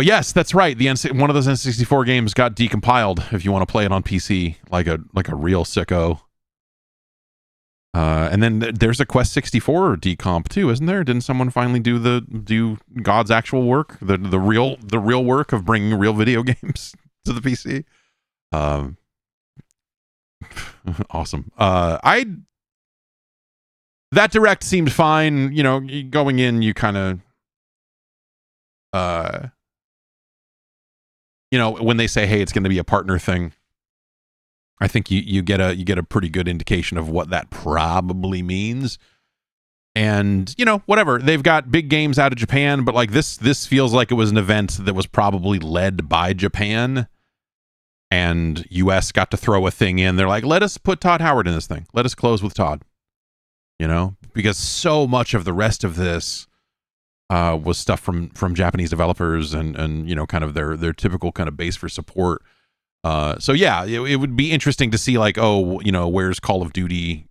yes, that's right. One of those N64 games got decompiled if you want to play it on PC, like a real sicko. And then there's a Quest 64 decomp too, isn't there? Didn't someone finally do God's actual work, the real work of bringing real video games to the PC? Awesome. That direct seemed fine. Going in, you kind of, when they say, hey, it's going to be a partner thing, I think you get a pretty good indication of what that probably means. And whatever, they've got big games out of Japan, but like this feels like it was an event that was probably led by Japan, and US got to throw a thing in. They're like, let us put Todd Howard in this thing. Let us close with Todd. Because so much of the rest of this was stuff from Japanese developers and kind of their typical kind of base for support. So yeah, it would be interesting to see like, where's Call of Duty?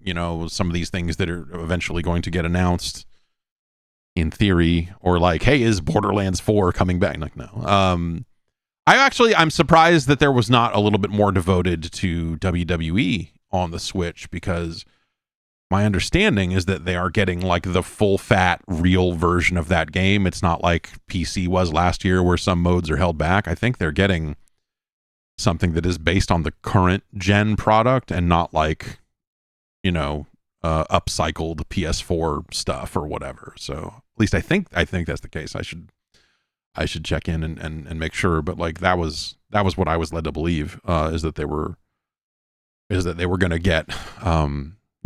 Some of these things that are eventually going to get announced in theory, or like, hey, is Borderlands 4 coming back? Like, no. I'm surprised that there was not a little bit more devoted to WWE on the Switch, because my understanding is that they are getting like the full fat real version of that game. It's not like PC was last year where some modes are held back. I think they're getting something that is based on the current gen product and not like, upcycled PS4 stuff or whatever. So at least I think that's the case. I should check in and make sure, but like that was what I was led to believe, is that they were going to get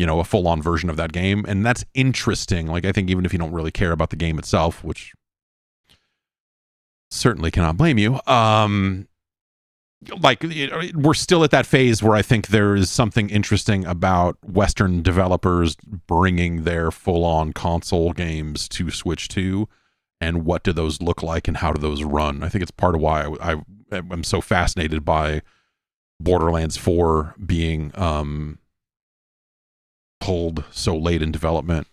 a full-on version of that game. And that's interesting. Like, I think even if you don't really care about the game itself, which certainly cannot blame you, we're still at that phase where I think there is something interesting about Western developers bringing their full-on console games to Switch 2, and what do those look like and how do those run. I think it's part of why I am so fascinated by Borderlands 4 being pulled so late in development,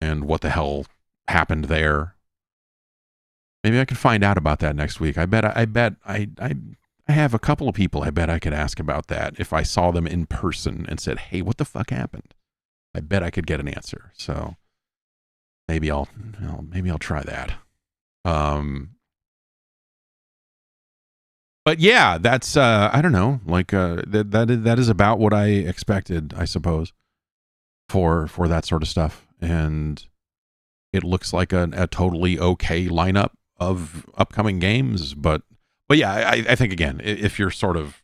and what the hell happened there. Maybe I can find out about that next week. I bet I have a couple of people I bet I could ask about that if I saw them in person and said, hey, what the fuck happened? I bet I could get an answer. So maybe I'll try that. But yeah, that's I don't know, like that is about what I expected, I suppose, for that sort of stuff. And it looks like a totally okay lineup of upcoming games. But yeah, I think again, if you're sort of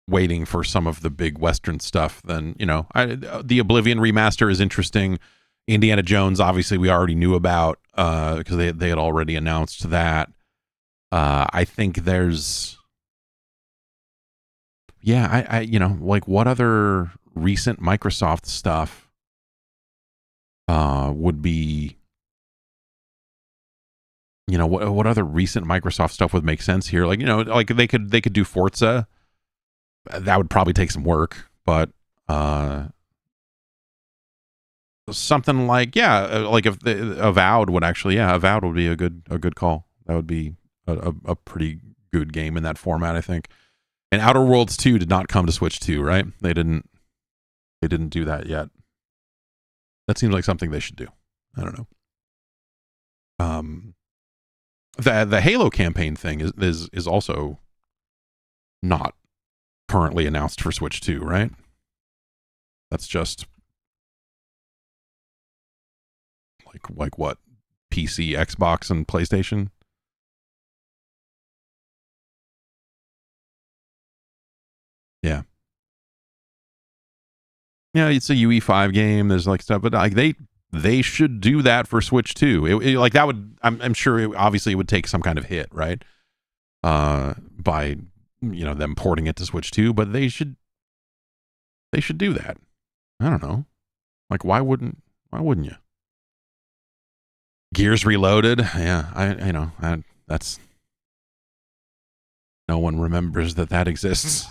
waiting for some of the big Western stuff, then the Oblivion remaster is interesting. Indiana Jones, obviously, we already knew about because they had already announced that. I think there's, I like what other recent Microsoft stuff would be, what other recent Microsoft stuff would make sense here? Like, like they could do Forza. That would probably take some work, but something like like if Avowed would actually, Avowed would be a good call. That would be a pretty good game in that format, I think. And Outer Worlds 2 did not come to Switch 2, right? They didn't do that yet. That seems like something they should do. I don't know. the Halo campaign thing is also not currently announced for Switch 2, right? That's just like what? PC, Xbox, and PlayStation? Yeah. Yeah, it's a UE5 game. There's like stuff, but like they should do that for Switch 2. Like that would, I'm sure obviously it would take some kind of hit, right? By them porting it to Switch 2, but they should do that. I don't know. Like why wouldn't you? Gears Reloaded. Yeah, that's no one remembers that exists.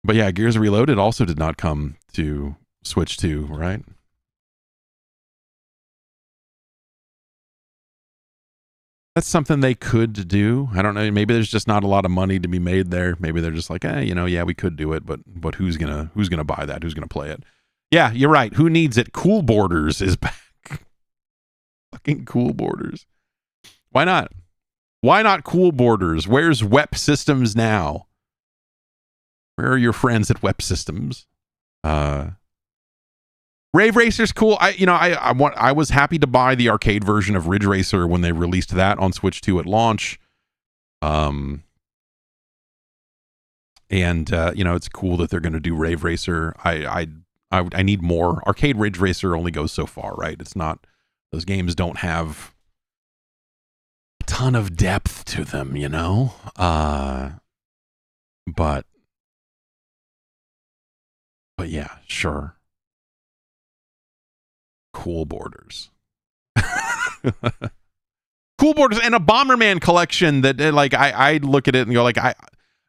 But yeah, Gears Reloaded also did not come to Switch 2, right? That's something they could do. I don't know. Maybe there's just not a lot of money to be made there. Maybe they're just like, yeah, we could do it, but who's gonna buy that? Who's gonna play it? Yeah, you're right. Who needs it? Cool Borders is back. Fucking Cool Borders. Why not? Why not Cool Borders? Where's WEP Systems now? Where are your friends at WEP Systems? Rave Racer's cool. I was happy to buy the arcade version of Ridge Racer when they released that on Switch 2 at launch. It's cool that they're going to do Rave Racer. I need more. Arcade Ridge Racer only goes so far, right? It's not, those games don't have a ton of depth to them, but yeah, sure. Cool Borders. Cool Borders and a Bomberman collection that I look at it and go like,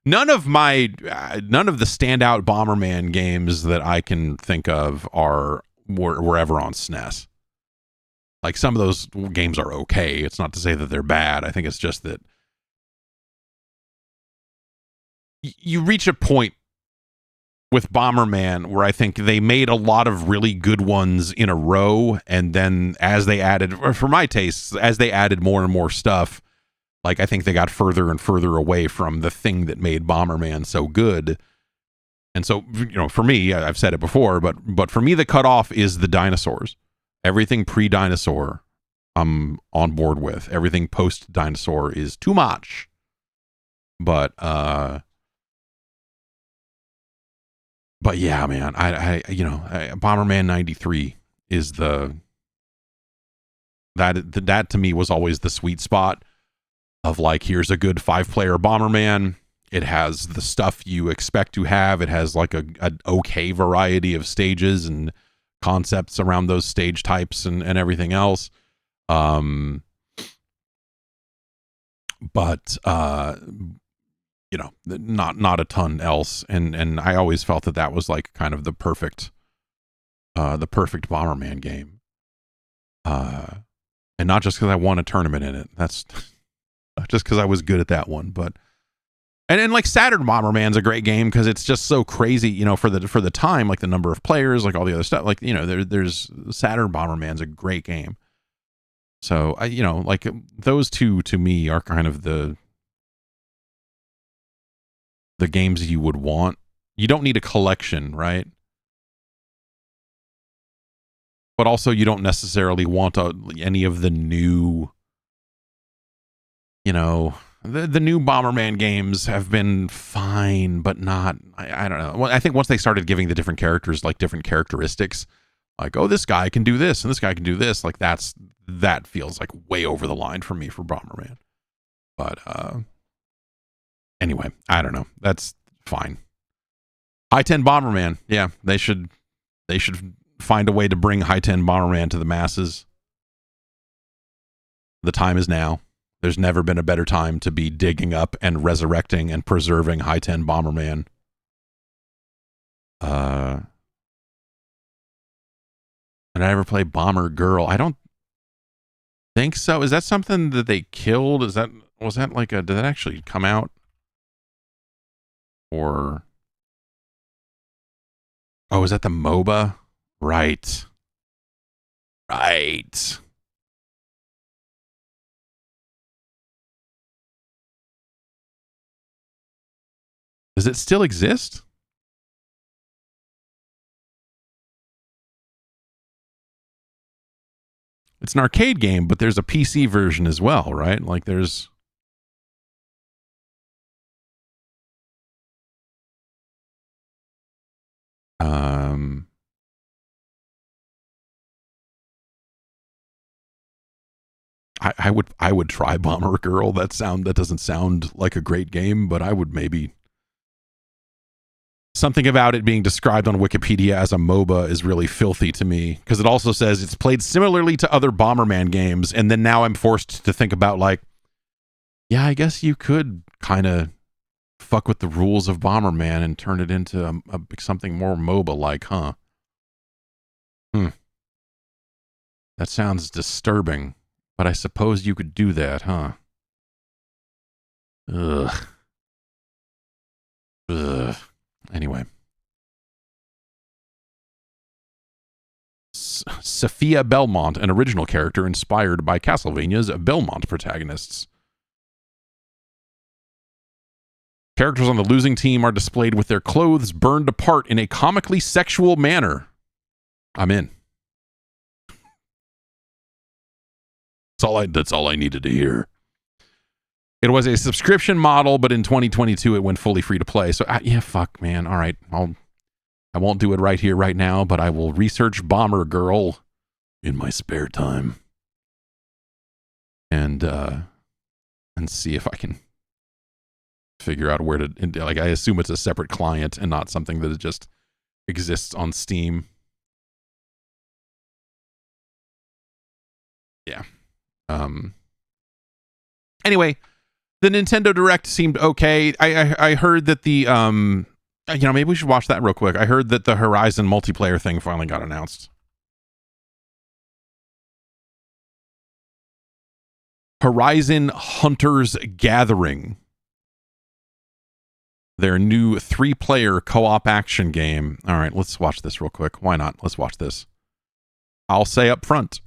none of the standout Bomberman games that I can think of were ever on SNES. Like some of those games are okay. It's not to say that they're bad. I think it's just that you reach a point with Bomberman where I think they made a lot of really good ones in a row, and then as they added, or for my tastes, as they added more and more stuff, like I think they got further and further away from the thing that made Bomberman so good. And so, for me, I've said it before, but for me, the cutoff is the dinosaurs. Everything pre-dinosaur, I'm on board with. Everything post-dinosaur is too much. But yeah, man, Bomberman 93 is that to me was always the sweet spot of like, here's a good 5-player Bomberman. It has the stuff you expect to have. It has like an okay variety of stages and concepts around those stage types and everything else. But not a ton else. And I always felt that was like kind of the perfect Bomberman game. And not just because I won a tournament in it. That's just because I was good at that one. But and like Saturn Bomberman's a great game because it's just so crazy, for the time, like the number of players, like all the other stuff. Like, there's Saturn Bomberman's a great game. So like those two to me are kind of the games you would want. You don't need a collection, right? But also you don't necessarily want any of the new, the new Bomberman games have been fine, but not, I don't know. Well, I think once they started giving the different characters like different characteristics, like, oh, this guy can do this and this guy can do this, like that feels like way over the line for me for Bomberman. But anyway, I don't know. That's fine. High-10 Bomberman. Yeah, they should find a way to bring High-10 Bomberman to the masses. The time is now. There's never been a better time to be digging up and resurrecting and preserving High-10 Bomberman. Did I ever play Bomber Girl? I don't think so. Is that something that they killed? Was that like did that actually come out? Or is that the MOBA? Right. Does it still exist? It's an arcade game, but there's a PC version as well, right? Like there's... I would try Bomber Girl. That doesn't sound like a great game, but I would maybe... Something about it being described on Wikipedia as a MOBA is really filthy to me, because it also says it's played similarly to other Bomberman games, and then now I'm forced to think about, like, yeah, I guess you could kind of fuck with the rules of Bomberman and turn it into something more MOBA-like, huh? That sounds disturbing, but I suppose you could do that, huh? Ugh. Anyway. Sophia Belmont, an original character inspired by Castlevania's Belmont protagonists. Characters on the losing team are displayed with their clothes burned apart in a comically sexual manner. I'm in. That's all I needed to hear. It was a subscription model, but in 2022 it went fully free to play. So yeah, fuck, man. All right, I won't do it right here, right now, but I will research Bomber Girl in my spare time, and see if I can figure out where to. Like, I assume it's a separate client and not something that just exists on Steam. Yeah. Anyway, the Nintendo Direct seemed okay. I heard that the maybe we should watch that real quick. I heard that the Horizon multiplayer thing finally got announced. Horizon Hunters Gathering. Their new 3-player co-op action game. All right, let's watch this real quick. Why not? Let's watch this. I'll say up front,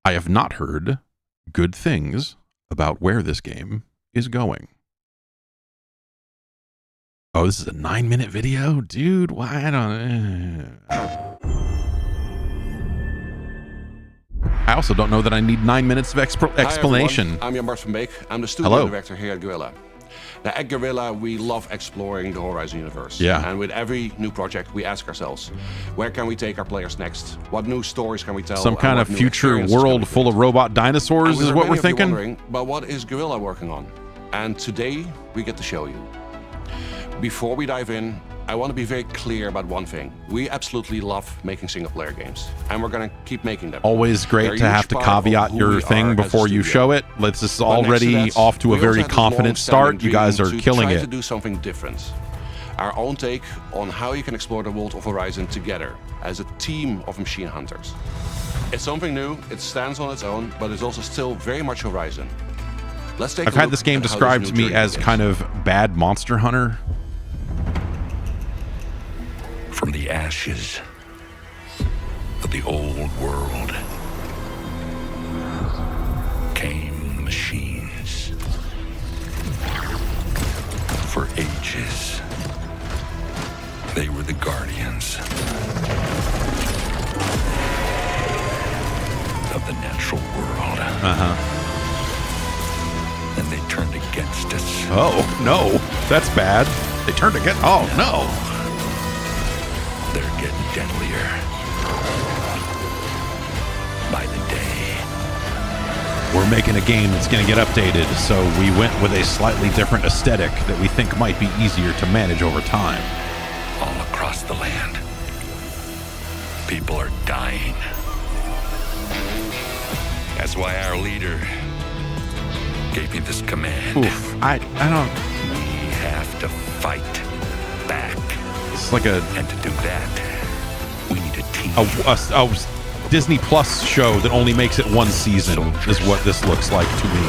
I have not heard good things about where this game is going. Oh, this is a 9-minute video? Dude, why? I also don't know that I need 9 minutes of explanation. Hi, I'm Jan Bart van Beek. I'm the studio director here at Guerrilla. Now, at Guerrilla, we love exploring the Horizon universe. Yeah. And with every new project, we ask ourselves, where can we take our players next? What new stories can we tell? Some kind of future world full of robot dinosaurs is what we're thinking? But what is Guerrilla working on? And today, we get to show you. Before we dive in, I want to be very clear about one thing. We absolutely love making single-player games, and we're going to keep making them. Always great to have to caveat your thing before you show it. This is already off to a very confident start. You guys are killing it. To do something different. Our own take on how you can explore the world of Horizon together as a team of machine hunters. It's something new, it stands on its own, but it's also still very much Horizon. Let's take a look. I've had this game described to me as kind of bad Monster Hunter. From the ashes of the old world came the machines. For ages, they were the guardians of the natural world. And they turned against us. Oh, no. That's bad. They turned against... Oh, no. They're getting deadlier by the day. We're making a game that's going to get updated, so we went with a slightly different aesthetic that we think might be easier to manage over time. All across the land, people are dying. That's why our leader gave me this command. Oof, I don't... We have to fight back. It's like a... And to do that, we need a team. A Disney Plus show that only makes it one season is what this looks like to me.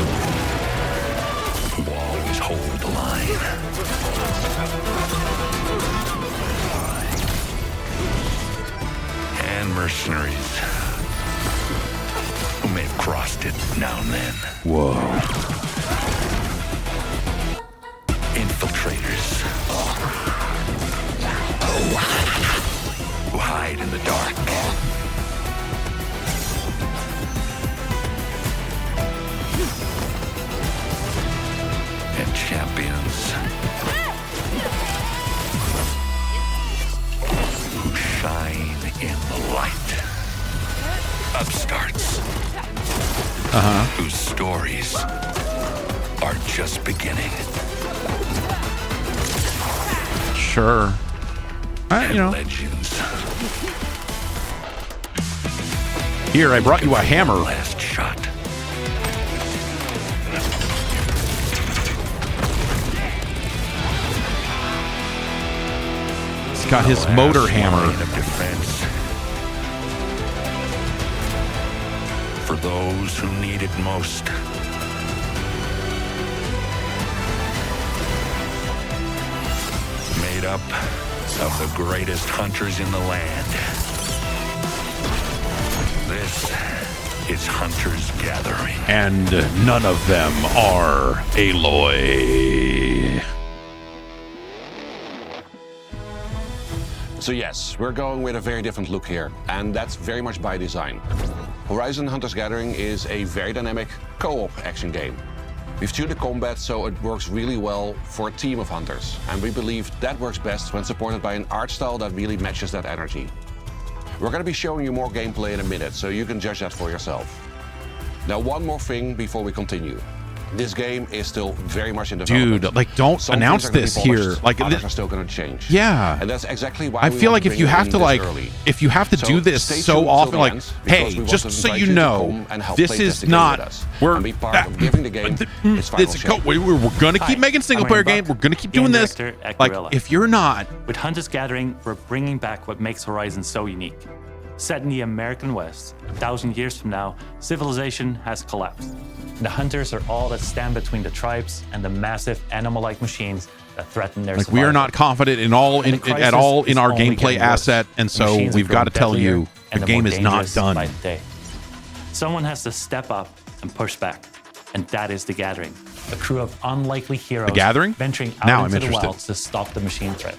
We'll always hold the line. And mercenaries who may have crossed it now and then. Whoa. Infiltrators and champions who shine in the light. Upstarts whose stories are just beginning. Sure. You know. Legends. Here, I brought you a hammer. Last shot. He's got his motor hammer. Line of defense. For those who need it most. Made up of the greatest hunters in the land. This is Hunter's Gathering. And none of them are Aloy. So yes, we're going with a very different look here, and that's very much by design. Horizon Hunter's Gathering is a very dynamic co-op action game. We've tuned the combat so it works really well for a team of hunters, and we believe that works best when supported by an art style that really matches that energy. We're going to be showing you more gameplay in a minute, so you can judge that for yourself. Now, one more thing before we continue. This game is still very much in development. Dude, like, don't Some announce things are gonna this be here. polished, Like, others are still going to change. Yeah. And that's exactly why I we feel want like if you bring have it to in like, this early. if you have to do this stay tuned so till often, the like, end, hey, because we want just to so invite you to know, come and help this play is test the game not. with us We're and be part of giving the game its final shape. We're gonna keep making single player games. We're gonna keep doing this. Like, if you're not, with Hunter's Gathering, we're bringing back what makes Horizon so unique. Set in the American West, 1,000 years from now, civilization has collapsed. The hunters are all that stand between the tribes and the massive animal-like machines that threaten their like, survival. we are not confident in all And the at crisis all in is our only gameplay getting worse. asset, and The so machines we've are got to growing tell you deadlier the and game more is not dangerous done. by the day. Someone has to step up and push back, and that is The Gathering, a crew of unlikely heroes The Gathering? venturing out Now I'm into the interested. wilds to stop the machine threat.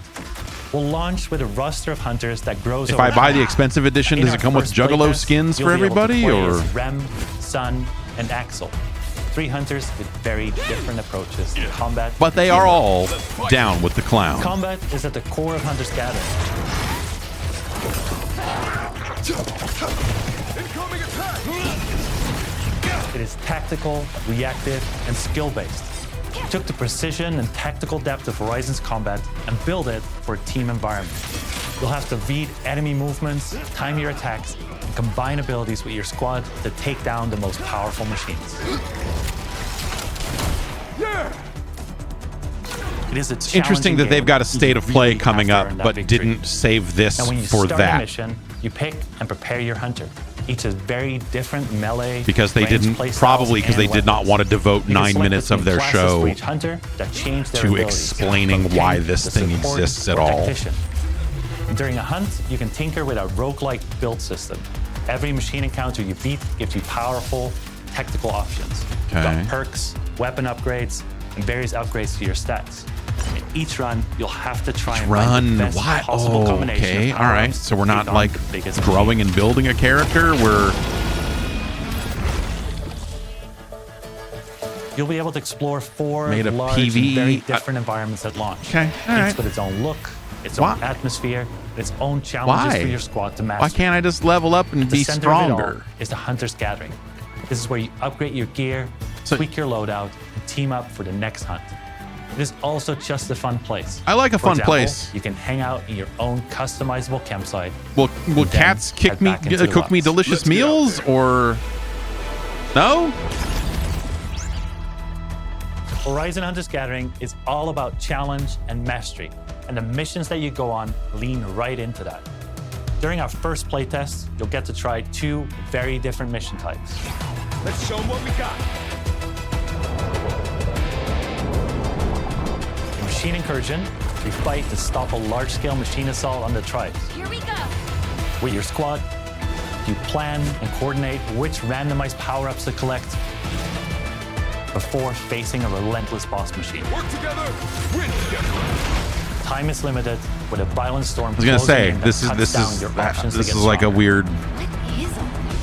We'll launch with a roster of hunters that grows If over I buy time. the expensive edition, In does our it come with first Juggalo playtest, skins you'll for be able to everybody, play or? as Rem, Sun, and Axel. 3 hunters with very different approaches to combat. But they are all down with the clown. Combat is at the core of Hunter's Gathering. It is tactical, reactive, and skill-based. We took the precision and tactical depth of Horizon's combat and built it for a team environment. You'll have to read enemy movements, time your attacks, and combine abilities with your squad to take down the most powerful machines. It is a It's interesting that they've got a state of play coming up, but didn't save this Now, when you for start a that. mission, you pick and prepare your hunter. Each has very different melee, Because they ranged didn't, play styles probably because they and did not weapons. want to devote You can 9 select minutes of between their classes show for each hunter that change their to abilities, explaining from why tank this to thing support exists at or all. tactician. During a hunt, you can tinker with a roguelike build system. Every machine encounter you beat gives you powerful tactical options. You've Okay. got perks, weapon upgrades, and various upgrades to your stats. In each run, you'll have to try and find Run, the best what? possible Oh, combination okay, of all right. power-ups So we're to not take on like the biggest growing and building a character. We're You'll be able to explore 4 Made of large and PvE. very different environments at launch. Okay, all Each right. with its own look, its Why? own atmosphere, its own challenges Why? for your squad to master. Why can't I just level up and The be center of it all stronger? is the Hunter's Gathering. This is where you upgrade your gear, tweak your loadout, and team up for the next hunt. It is also just a fun place. I like a For fun example, place. You can hang out in your own customizable campsite. Will and then cats head back into the cook me wilds. delicious meals, or no? Horizon Hunter's Gathering is all about challenge and mastery, and the missions that you go on lean right into that. During our first playtest, you'll get to try 2 very different mission types. Let's show them what we got. In Machine Incursion, you fight to stop a large-scale machine assault on the tribes. Here we go. With your squad, you plan and coordinate which randomized power-ups to collect before facing a relentless boss machine. Work together, win together. Time is limited, with a violent storm I was gonna closing say in that this is cuts this down is your options to this get is like a stronger. weird.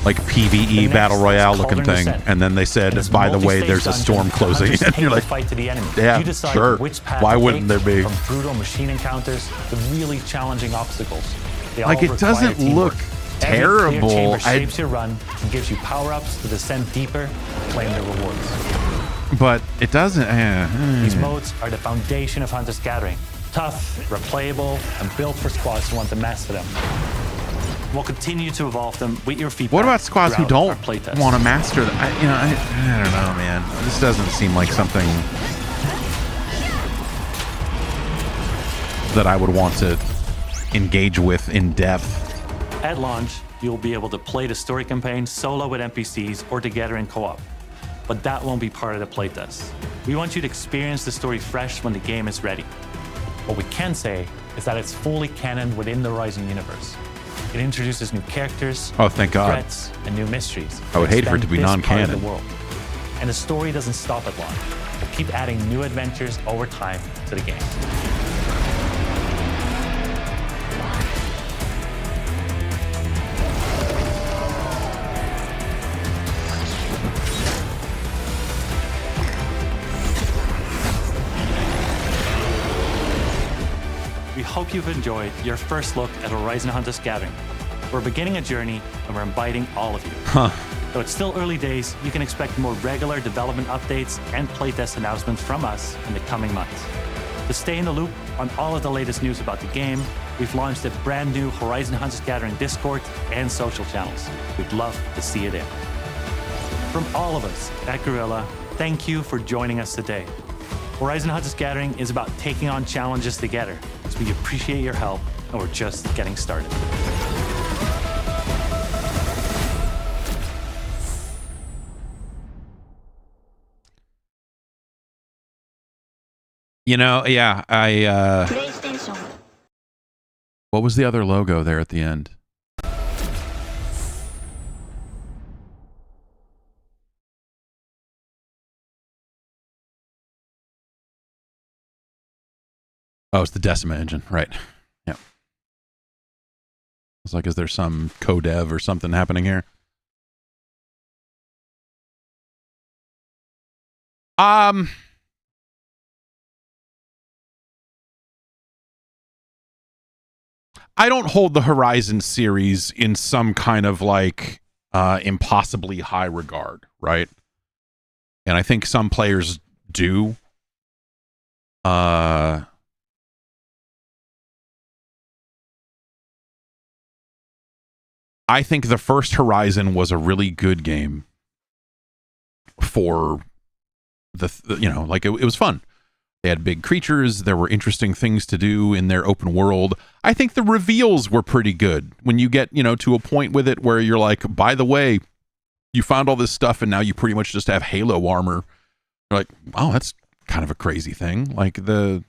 like PvE battle royale looking thing, and then they said, by the way, there's a storm closing in. You're like, fight to the enemy. yeah, You decide sure. which path Why to wouldn't take, there be? From brutal machine encounters to really challenging obstacles. They Like, all it require doesn't teamwork. look Every terrible. clear chamber shapes your run and gives you power-ups to descend deeper and claim the rewards. But it doesn't. These modes are the foundation of Hunter's Gathering. Tough, replayable, and built for squads who want to master them. We'll continue to evolve them with your feedback. What about squads who throughout don't our playtest. want to master them? I don't know, man. This doesn't seem like something that I would want to engage with in depth. At launch, you'll be able to play the story campaign solo with NPCs or together in co-op. But that won't be part of the playtest. We want you to experience the story fresh when the game is ready. What we can say is that it's fully canon within the Horizon universe. It introduces new characters, Oh, thank God. threats, and new mysteries. I would hate for it to be Expand this part of non-canon. the world. And the story doesn't stop at launch. We'll keep adding new adventures over time to the game. We hope you've enjoyed your first look at Horizon Hunter's Gathering. We're beginning a journey, and we're inviting all of you. Though it's still early days, you can expect more regular development updates and playtest announcements from us in the coming months. To stay in the loop on all of the latest news about the game, we've launched a brand new Horizon Hunter's Gathering Discord and social channels. We'd love to see you there. From all of us at Guerrilla, thank you for joining us today. Horizon Hunter's Gathering is about taking on challenges together, so we appreciate your help, and we're just getting started. Yeah, what was the other logo there at the end? Oh, it's the Decima engine, right? Yeah. It's like, is there some codev or something happening here? I don't hold the Horizon series in some kind of like impossibly high regard, right? And I think some players do. I think the first Horizon was a really good game for like it was fun. They had big creatures. There were interesting things to do in their open world. I think the reveals were pretty good when you get, to a point with it where you're like, by the way, you found all this stuff and now you pretty much just have Halo armor. You're like, wow, that's kind of a crazy thing. Like the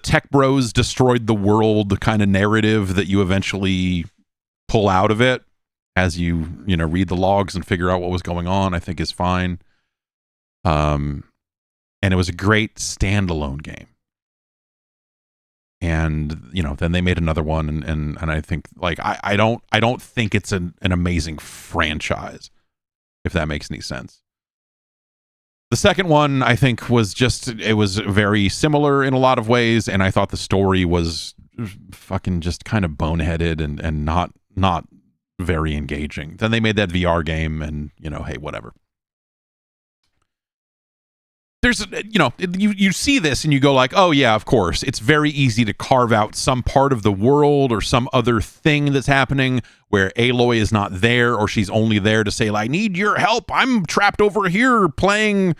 tech bros destroyed the world kind of narrative that you eventually pull out of it as you read the logs and figure out what was going on, I think is fine. And it was a great standalone game. And then they made another one, and I think like I don't think it's an amazing franchise, if that makes any sense. The second one, I think, it was very similar in a lot of ways, and I thought the story was fucking just kind of boneheaded and not very engaging. Then they made that VR game, and hey, whatever. There's you see this and you go like, oh yeah, of course, it's very easy to carve out some part of the world or some other thing that's happening where Aloy is not there, or she's only there to say, I need your help, I'm trapped over here playing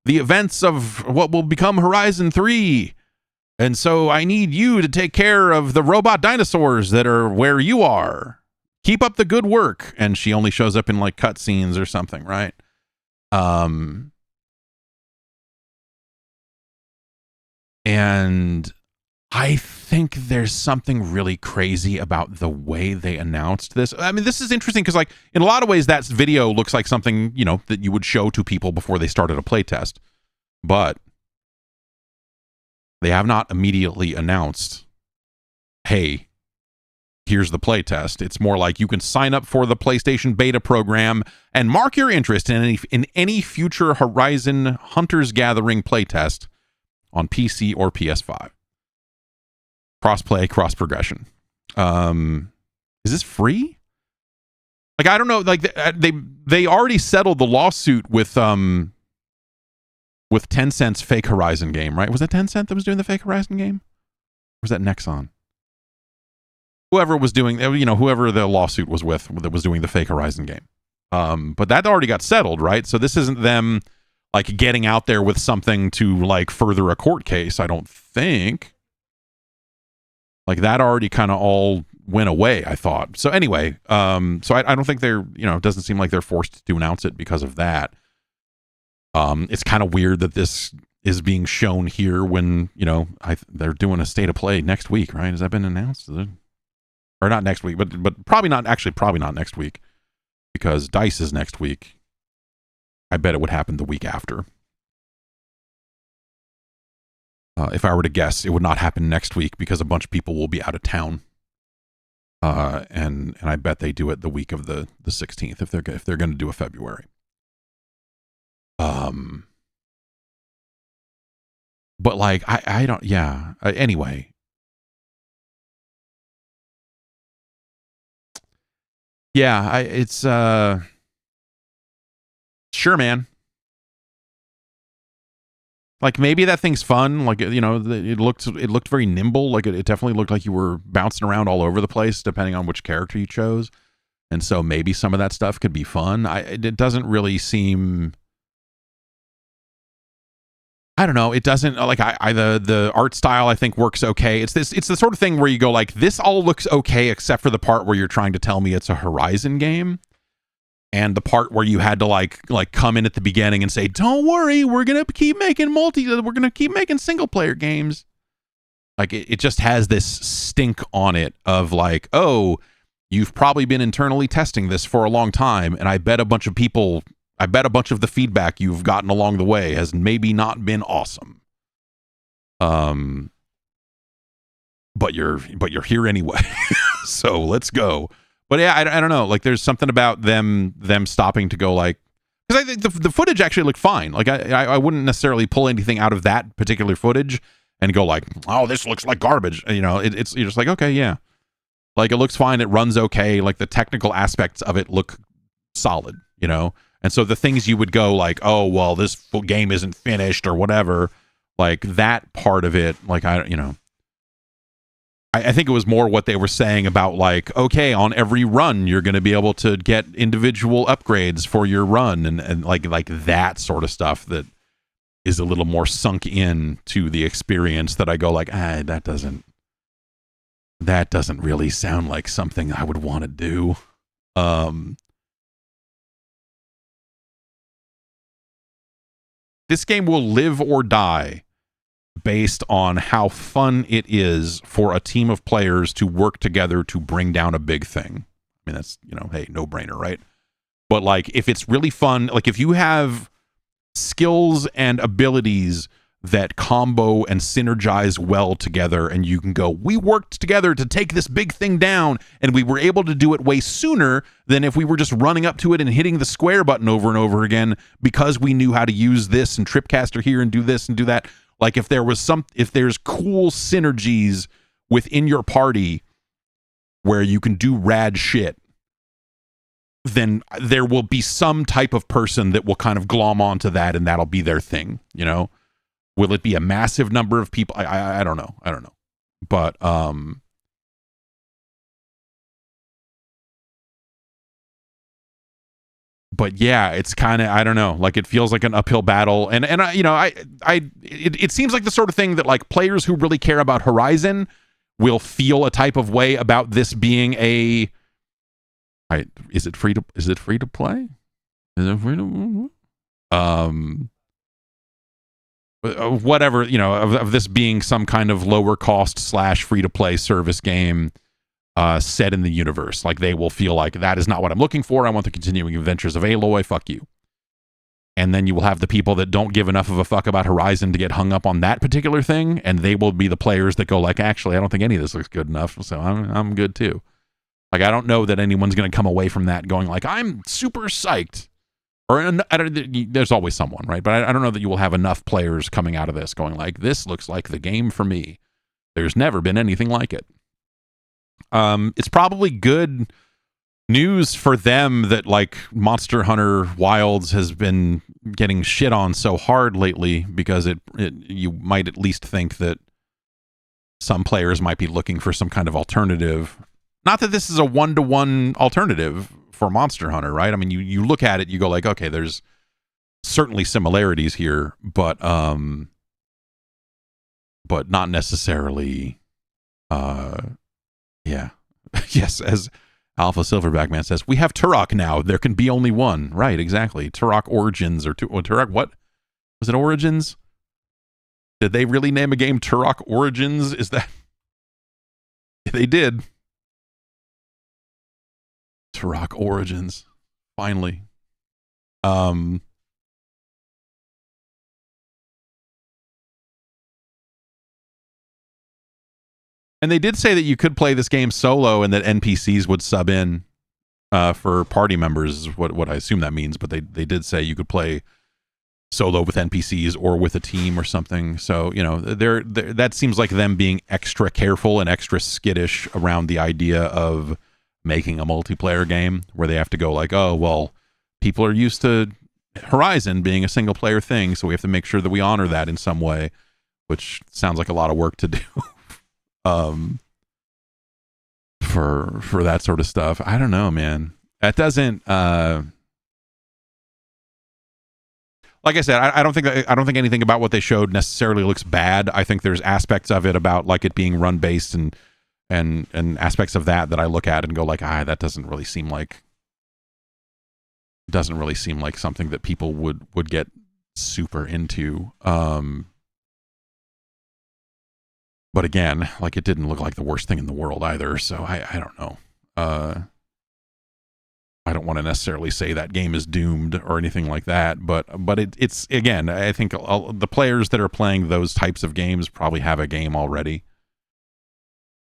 the events of what will become Horizon 3, and so I need you to take care of the robot dinosaurs that are where you are. Keep up the good work. And she only shows up in like cutscenes or something, right? And I think there's something really crazy about the way they announced this. I mean, this is interesting because, like, in a lot of ways, that video looks like something, that you would show to people before they started a playtest. But they have not immediately announced, hey, here's the playtest. It's more like you can sign up for the PlayStation beta program and mark your interest in any future Horizon Hunters Gathering playtest on PC or PS5. Cross-play, cross-progression. Is this free? Like, I don't know. Like, they already settled the lawsuit with Tencent's fake Horizon game, right? Was that Tencent that was doing the fake Horizon game? Or was that Nexon? Whoever was doing, whoever the lawsuit was with that was doing the fake Horizon game. But that already got settled, right? So this isn't them like getting out there with something to like further a court case, I don't think. Like that already kind of all went away, I thought. So anyway, so I don't think they're, it doesn't seem like they're forced to announce it because of that. It's kind of weird that this is being shown here when, they're doing a state of play next week, right? Has that been announced? Or not next week, but probably not next week, because DICE is next week. I bet it would happen the week after. If I were to guess, it would not happen next week because a bunch of people will be out of town. And I bet they do it the week of the 16th if they're going to do a February. But like I don't, yeah. Anyway. Yeah, it's sure, man. Like maybe that thing's fun. Like it looked very nimble. Like it definitely looked like you were bouncing around all over the place, depending on which character you chose. And so maybe some of that stuff could be fun. It doesn't really seem. I don't know. It doesn't like the art style I think works okay. It's the sort of thing where you go like, this all looks okay except for the part where you're trying to tell me it's a Horizon game, and the part where you had to like come in at the beginning and say, don't worry, we're gonna keep making single player games. Like it just has this stink on it of like, oh, you've probably been internally testing this for a long time, and I bet a bunch of the feedback you've gotten along the way has maybe not been awesome. But you're here anyway. So let's go. But yeah, I don't know. Like there's something about them stopping to go like, because I think the footage actually looked fine. Like I wouldn't necessarily pull anything out of that particular footage and go like, oh, this looks like garbage. It's you're just like, okay, yeah. Like it looks fine. It runs okay. Like the technical aspects of it look solid, And so the things you would go like, oh, well, this game isn't finished or whatever, like that part of it, like I think it was more what they were saying about like, okay, on every run, you're going to be able to get individual upgrades for your run and like that sort of stuff that is a little more sunk in to the experience that I go like, that doesn't really sound like something I would want to do. This game will live or die based on how fun it is for a team of players to work together to bring down a big thing. I mean, that's, hey, no brainer, right? But like, if it's really fun, like if you have skills and abilities that combo and synergize well together, and you can go, we worked together to take this big thing down, and we were able to do it way sooner than if we were just running up to it and hitting the square button over and over again because we knew how to use this and Tripcaster here and do this and do that. Like if there's cool synergies within your party where you can do rad shit, then there will be some type of person that will kind of glom onto that, and that'll be their thing, Will it be a massive number of people? I don't know. But yeah, it's kind of, I don't know. Like it feels like an uphill battle, and it seems like the sort of thing that like players who really care about Horizon will feel a type of way about this being a. Is it free to play? Is it free to whatever, of this being some kind of lower cost / free to play service game set in the universe. Like they will feel like that is not what I'm looking for. I want the continuing adventures of Aloy. Fuck you. And then you will have the people that don't give enough of a fuck about Horizon to get hung up on that particular thing, and they will be the players that go like, actually, I don't think any of this looks good enough, so I'm good too. Like, I don't know that anyone's going to come away from that going like, I'm super psyched. Or there's always someone, right? But I don't know that you will have enough players coming out of this going like, this looks like the game for me. There's never been anything like it. It's probably good news for them that like Monster Hunter Wilds has been getting shit on so hard lately, because you might at least think that some players might be looking for some kind of alternative. Not that this is a one-to-one alternative for Monster Hunter, right? I mean, you look at it, you go like, okay, there's certainly similarities here, but not necessarily. Yeah. Yes, as Alpha Silverback Man says, we have Turok now. There can be only one. Right, exactly. Turok Origins or Turok, what? Was it Origins? Did they really name a game Turok Origins? Is that... They did. Turok Origins. Finally. And they did say that you could play this game solo and that NPCs would sub in for party members, is what I assume that means. But they did say you could play solo with NPCs or with a team or something. So, you know, that seems like them being extra careful and extra skittish around the idea of making a multiplayer game where they have to go like, oh, well, people are used to Horizon being a single player thing, so we have to make sure that we honor that in some way, which sounds like a lot of work to do. For that sort of stuff. I don't know, man. That doesn't like I said, I don't think anything about what they showed necessarily looks bad. I think there's aspects of it about like it being run based and aspects of that I look at and go like, that doesn't really seem like something that people would get super into. But again, like, it didn't look like the worst thing in the world either, so I don't know. I don't want to necessarily say that game is doomed or anything like that, but it's again, I think the players that are playing those types of games probably have a game already.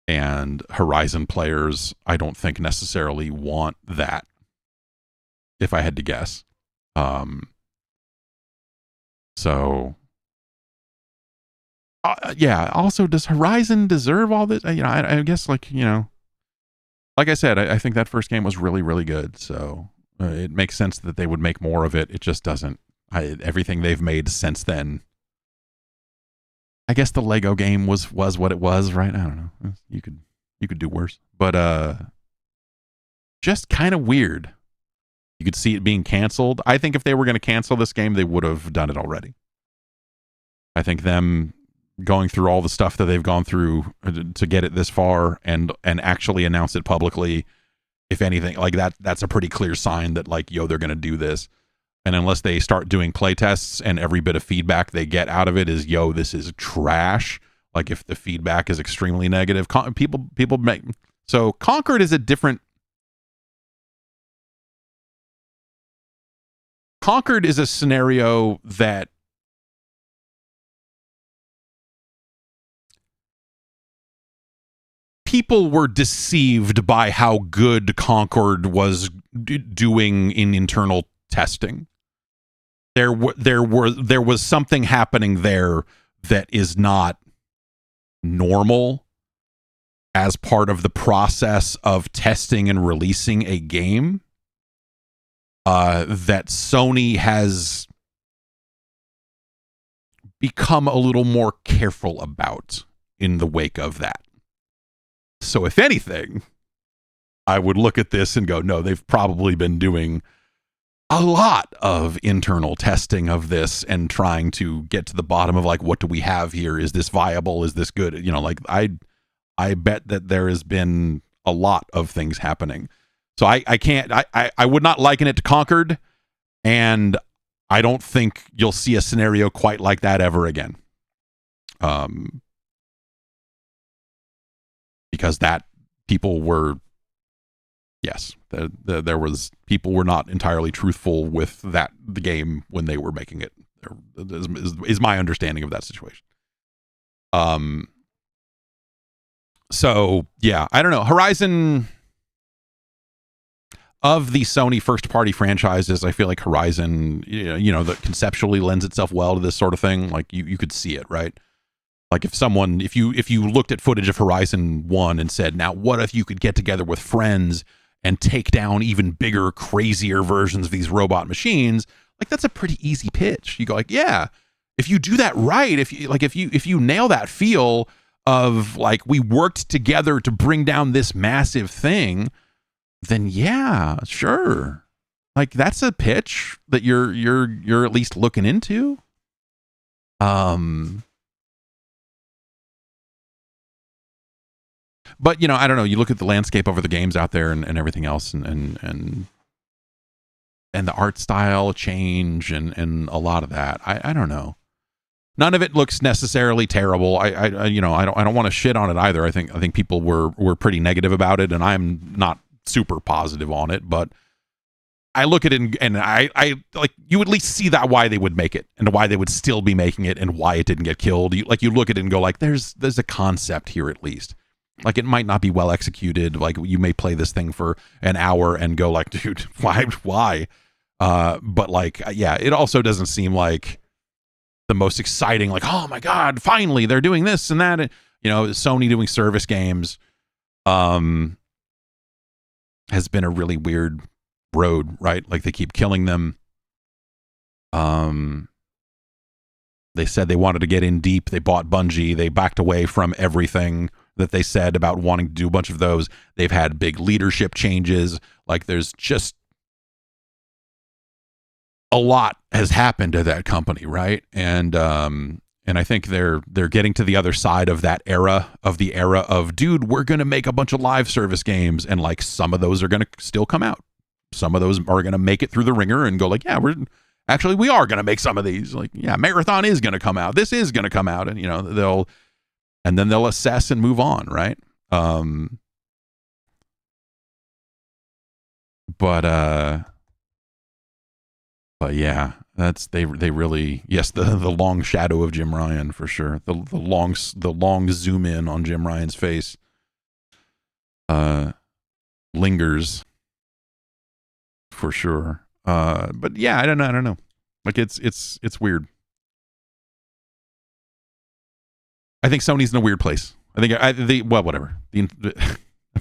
And Horizon players, I don't think necessarily want that, if I had to guess. So... yeah. Also, does Horizon deserve all this? You know, I guess, like, you know, like I said, I think that first game was really, really good. So it makes sense that they would make more of it. It just doesn't. Everything they've made since then. I guess the Lego game was what it was, right? I don't know. You could do worse, but just kind of weird. You could see it being canceled. I think if they were going to cancel this game, they would have done it already. I think them going through all the stuff that they've gone through to get it this far and actually announce it publicly, if anything, like that's a pretty clear sign that like, yo, they're going to do this. And unless they start doing play tests and every bit of feedback they get out of it is, yo, this is trash. Like, if the feedback is extremely negative, people make... So Concord is a different... Concord is a scenario that people were deceived by how good Concord was doing in internal testing. There was something happening there that is not normal as part of the process of testing and releasing a game. That Sony has become a little more careful about in the wake of that. So if anything, I would look at this and go, no, they've probably been doing a lot of internal testing of this and trying to get to the bottom of like, what do we have here? Is this viable? Is this good? You know, like I bet that there has been a lot of things happening. So I would not liken it to Concord, and I don't think you'll see a scenario quite like that ever again. Because that people were, yes, there was people were not entirely truthful with the game when they were making it. Is my understanding of that situation. So yeah, I don't know. Horizon of the Sony first party franchises, I feel like Horizon, that conceptually lends itself well to this sort of thing. Like you could see it, right? Like if you looked at footage of Horizon 1 and said, now what if you could get together with friends and take down even bigger, crazier versions of these robot machines, like that's a pretty easy pitch. You go like, yeah, if you do that right, if you nail that feel of like we worked together to bring down this massive thing, then yeah, sure. Like that's a pitch that you're at least looking into. But I don't know. You look at the landscape of the games out there and everything else, and the art style change and a lot of that. I don't know. None of it looks necessarily terrible. I don't want to shit on it either. I think people were pretty negative about it, and I'm not super positive on it. But I look at it and I like you at least see that why they would make it and why they would still be making it and why it didn't get killed. You look at it and go like, there's a concept here at least. Like it might not be well executed. Like you may play this thing for an hour and go like, dude, why? But like, yeah, it also doesn't seem like the most exciting, like, oh my God, finally they're doing this and that. Sony doing service games has been a really weird road, right? Like they keep killing them. They said they wanted to get in deep. They bought Bungie. They backed away from everything that they said about wanting to do a bunch of those. They've had big leadership changes. Like there's just a lot has happened to that company, right? And I think they're getting to the other side of that era of dude, we're gonna make a bunch of live service games, and like some of those are gonna still come out. Some of those are gonna make it through the ringer and go like, yeah, we are gonna make some of these. Like, yeah, Marathon is gonna come out. This is gonna come out, and then they'll assess and move on, right? But yeah, they really, yes, the long shadow of Jim Ryan for sure. The long zoom in on Jim Ryan's face lingers for sure. But yeah, I don't know. Like it's weird. I think Sony's in a weird place. I think whatever. I'm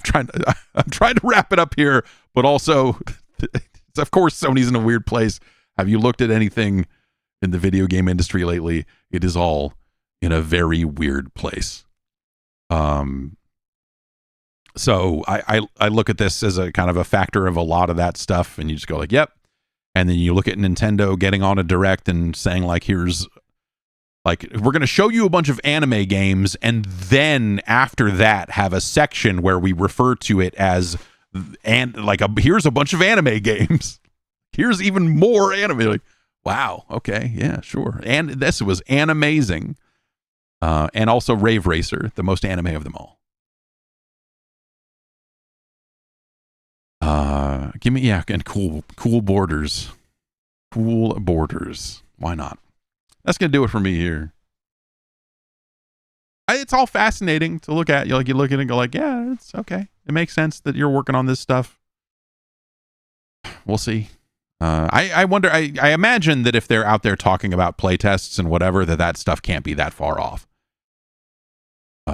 trying to wrap it up here, but also, of course, Sony's in a weird place. Have you looked at anything in the video game industry lately? It is all in a very weird place. So I look at this as a kind of a factor of a lot of that stuff, and you just go like, yep. And then you look at Nintendo getting on a direct and saying like, here's like, we're going to show you a bunch of anime games, and then after that have a section where we refer to it as, and like, here's a bunch of anime games. Here's even more anime. Like, wow, okay, yeah, sure. And this was amazing. And also Rave Racer, the most anime of them all. Give me, yeah, and cool borders. Cool borders. Why not? That's going to do it for me here. It's all fascinating to look at. You look at it and go like, yeah, it's okay. It makes sense that you're working on this stuff. We'll see. I wonder, I imagine that if they're out there talking about playtests and whatever, that stuff can't be that far off.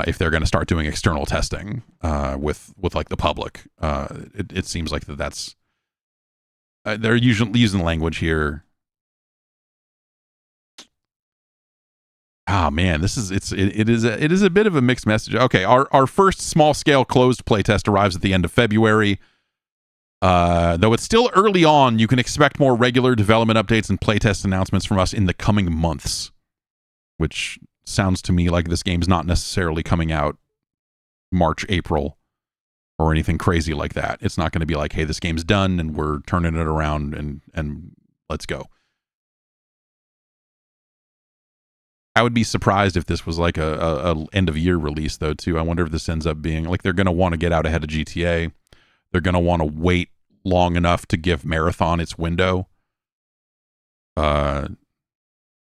If they're going to start doing external testing with like the public, it seems like that's they're usually using language here. Oh man, it is a bit of a mixed message. Okay, our first small scale closed playtest arrives at the end of February. Though it's still early on, you can expect more regular development updates and playtest announcements from us in the coming months, which sounds to me like this game's not necessarily coming out March, April, or anything crazy like that. It's not going to be like, hey, this game's done and we're turning it around and let's go. I would be surprised if this was like a end of year release though too. I wonder if this ends up being like, they're going to want to get out ahead of GTA. They're going to want to wait long enough to give Marathon its window.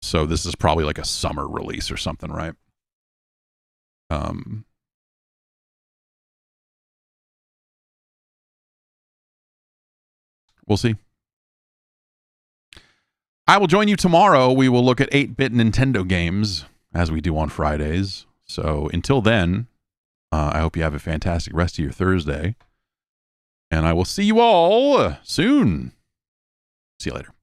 So this is probably like a summer release or something, right? We'll see. I will join you tomorrow. We will look at 8-bit Nintendo games as we do on Fridays. So until then, I hope you have a fantastic rest of your Thursday. And I will see you all soon. See you later.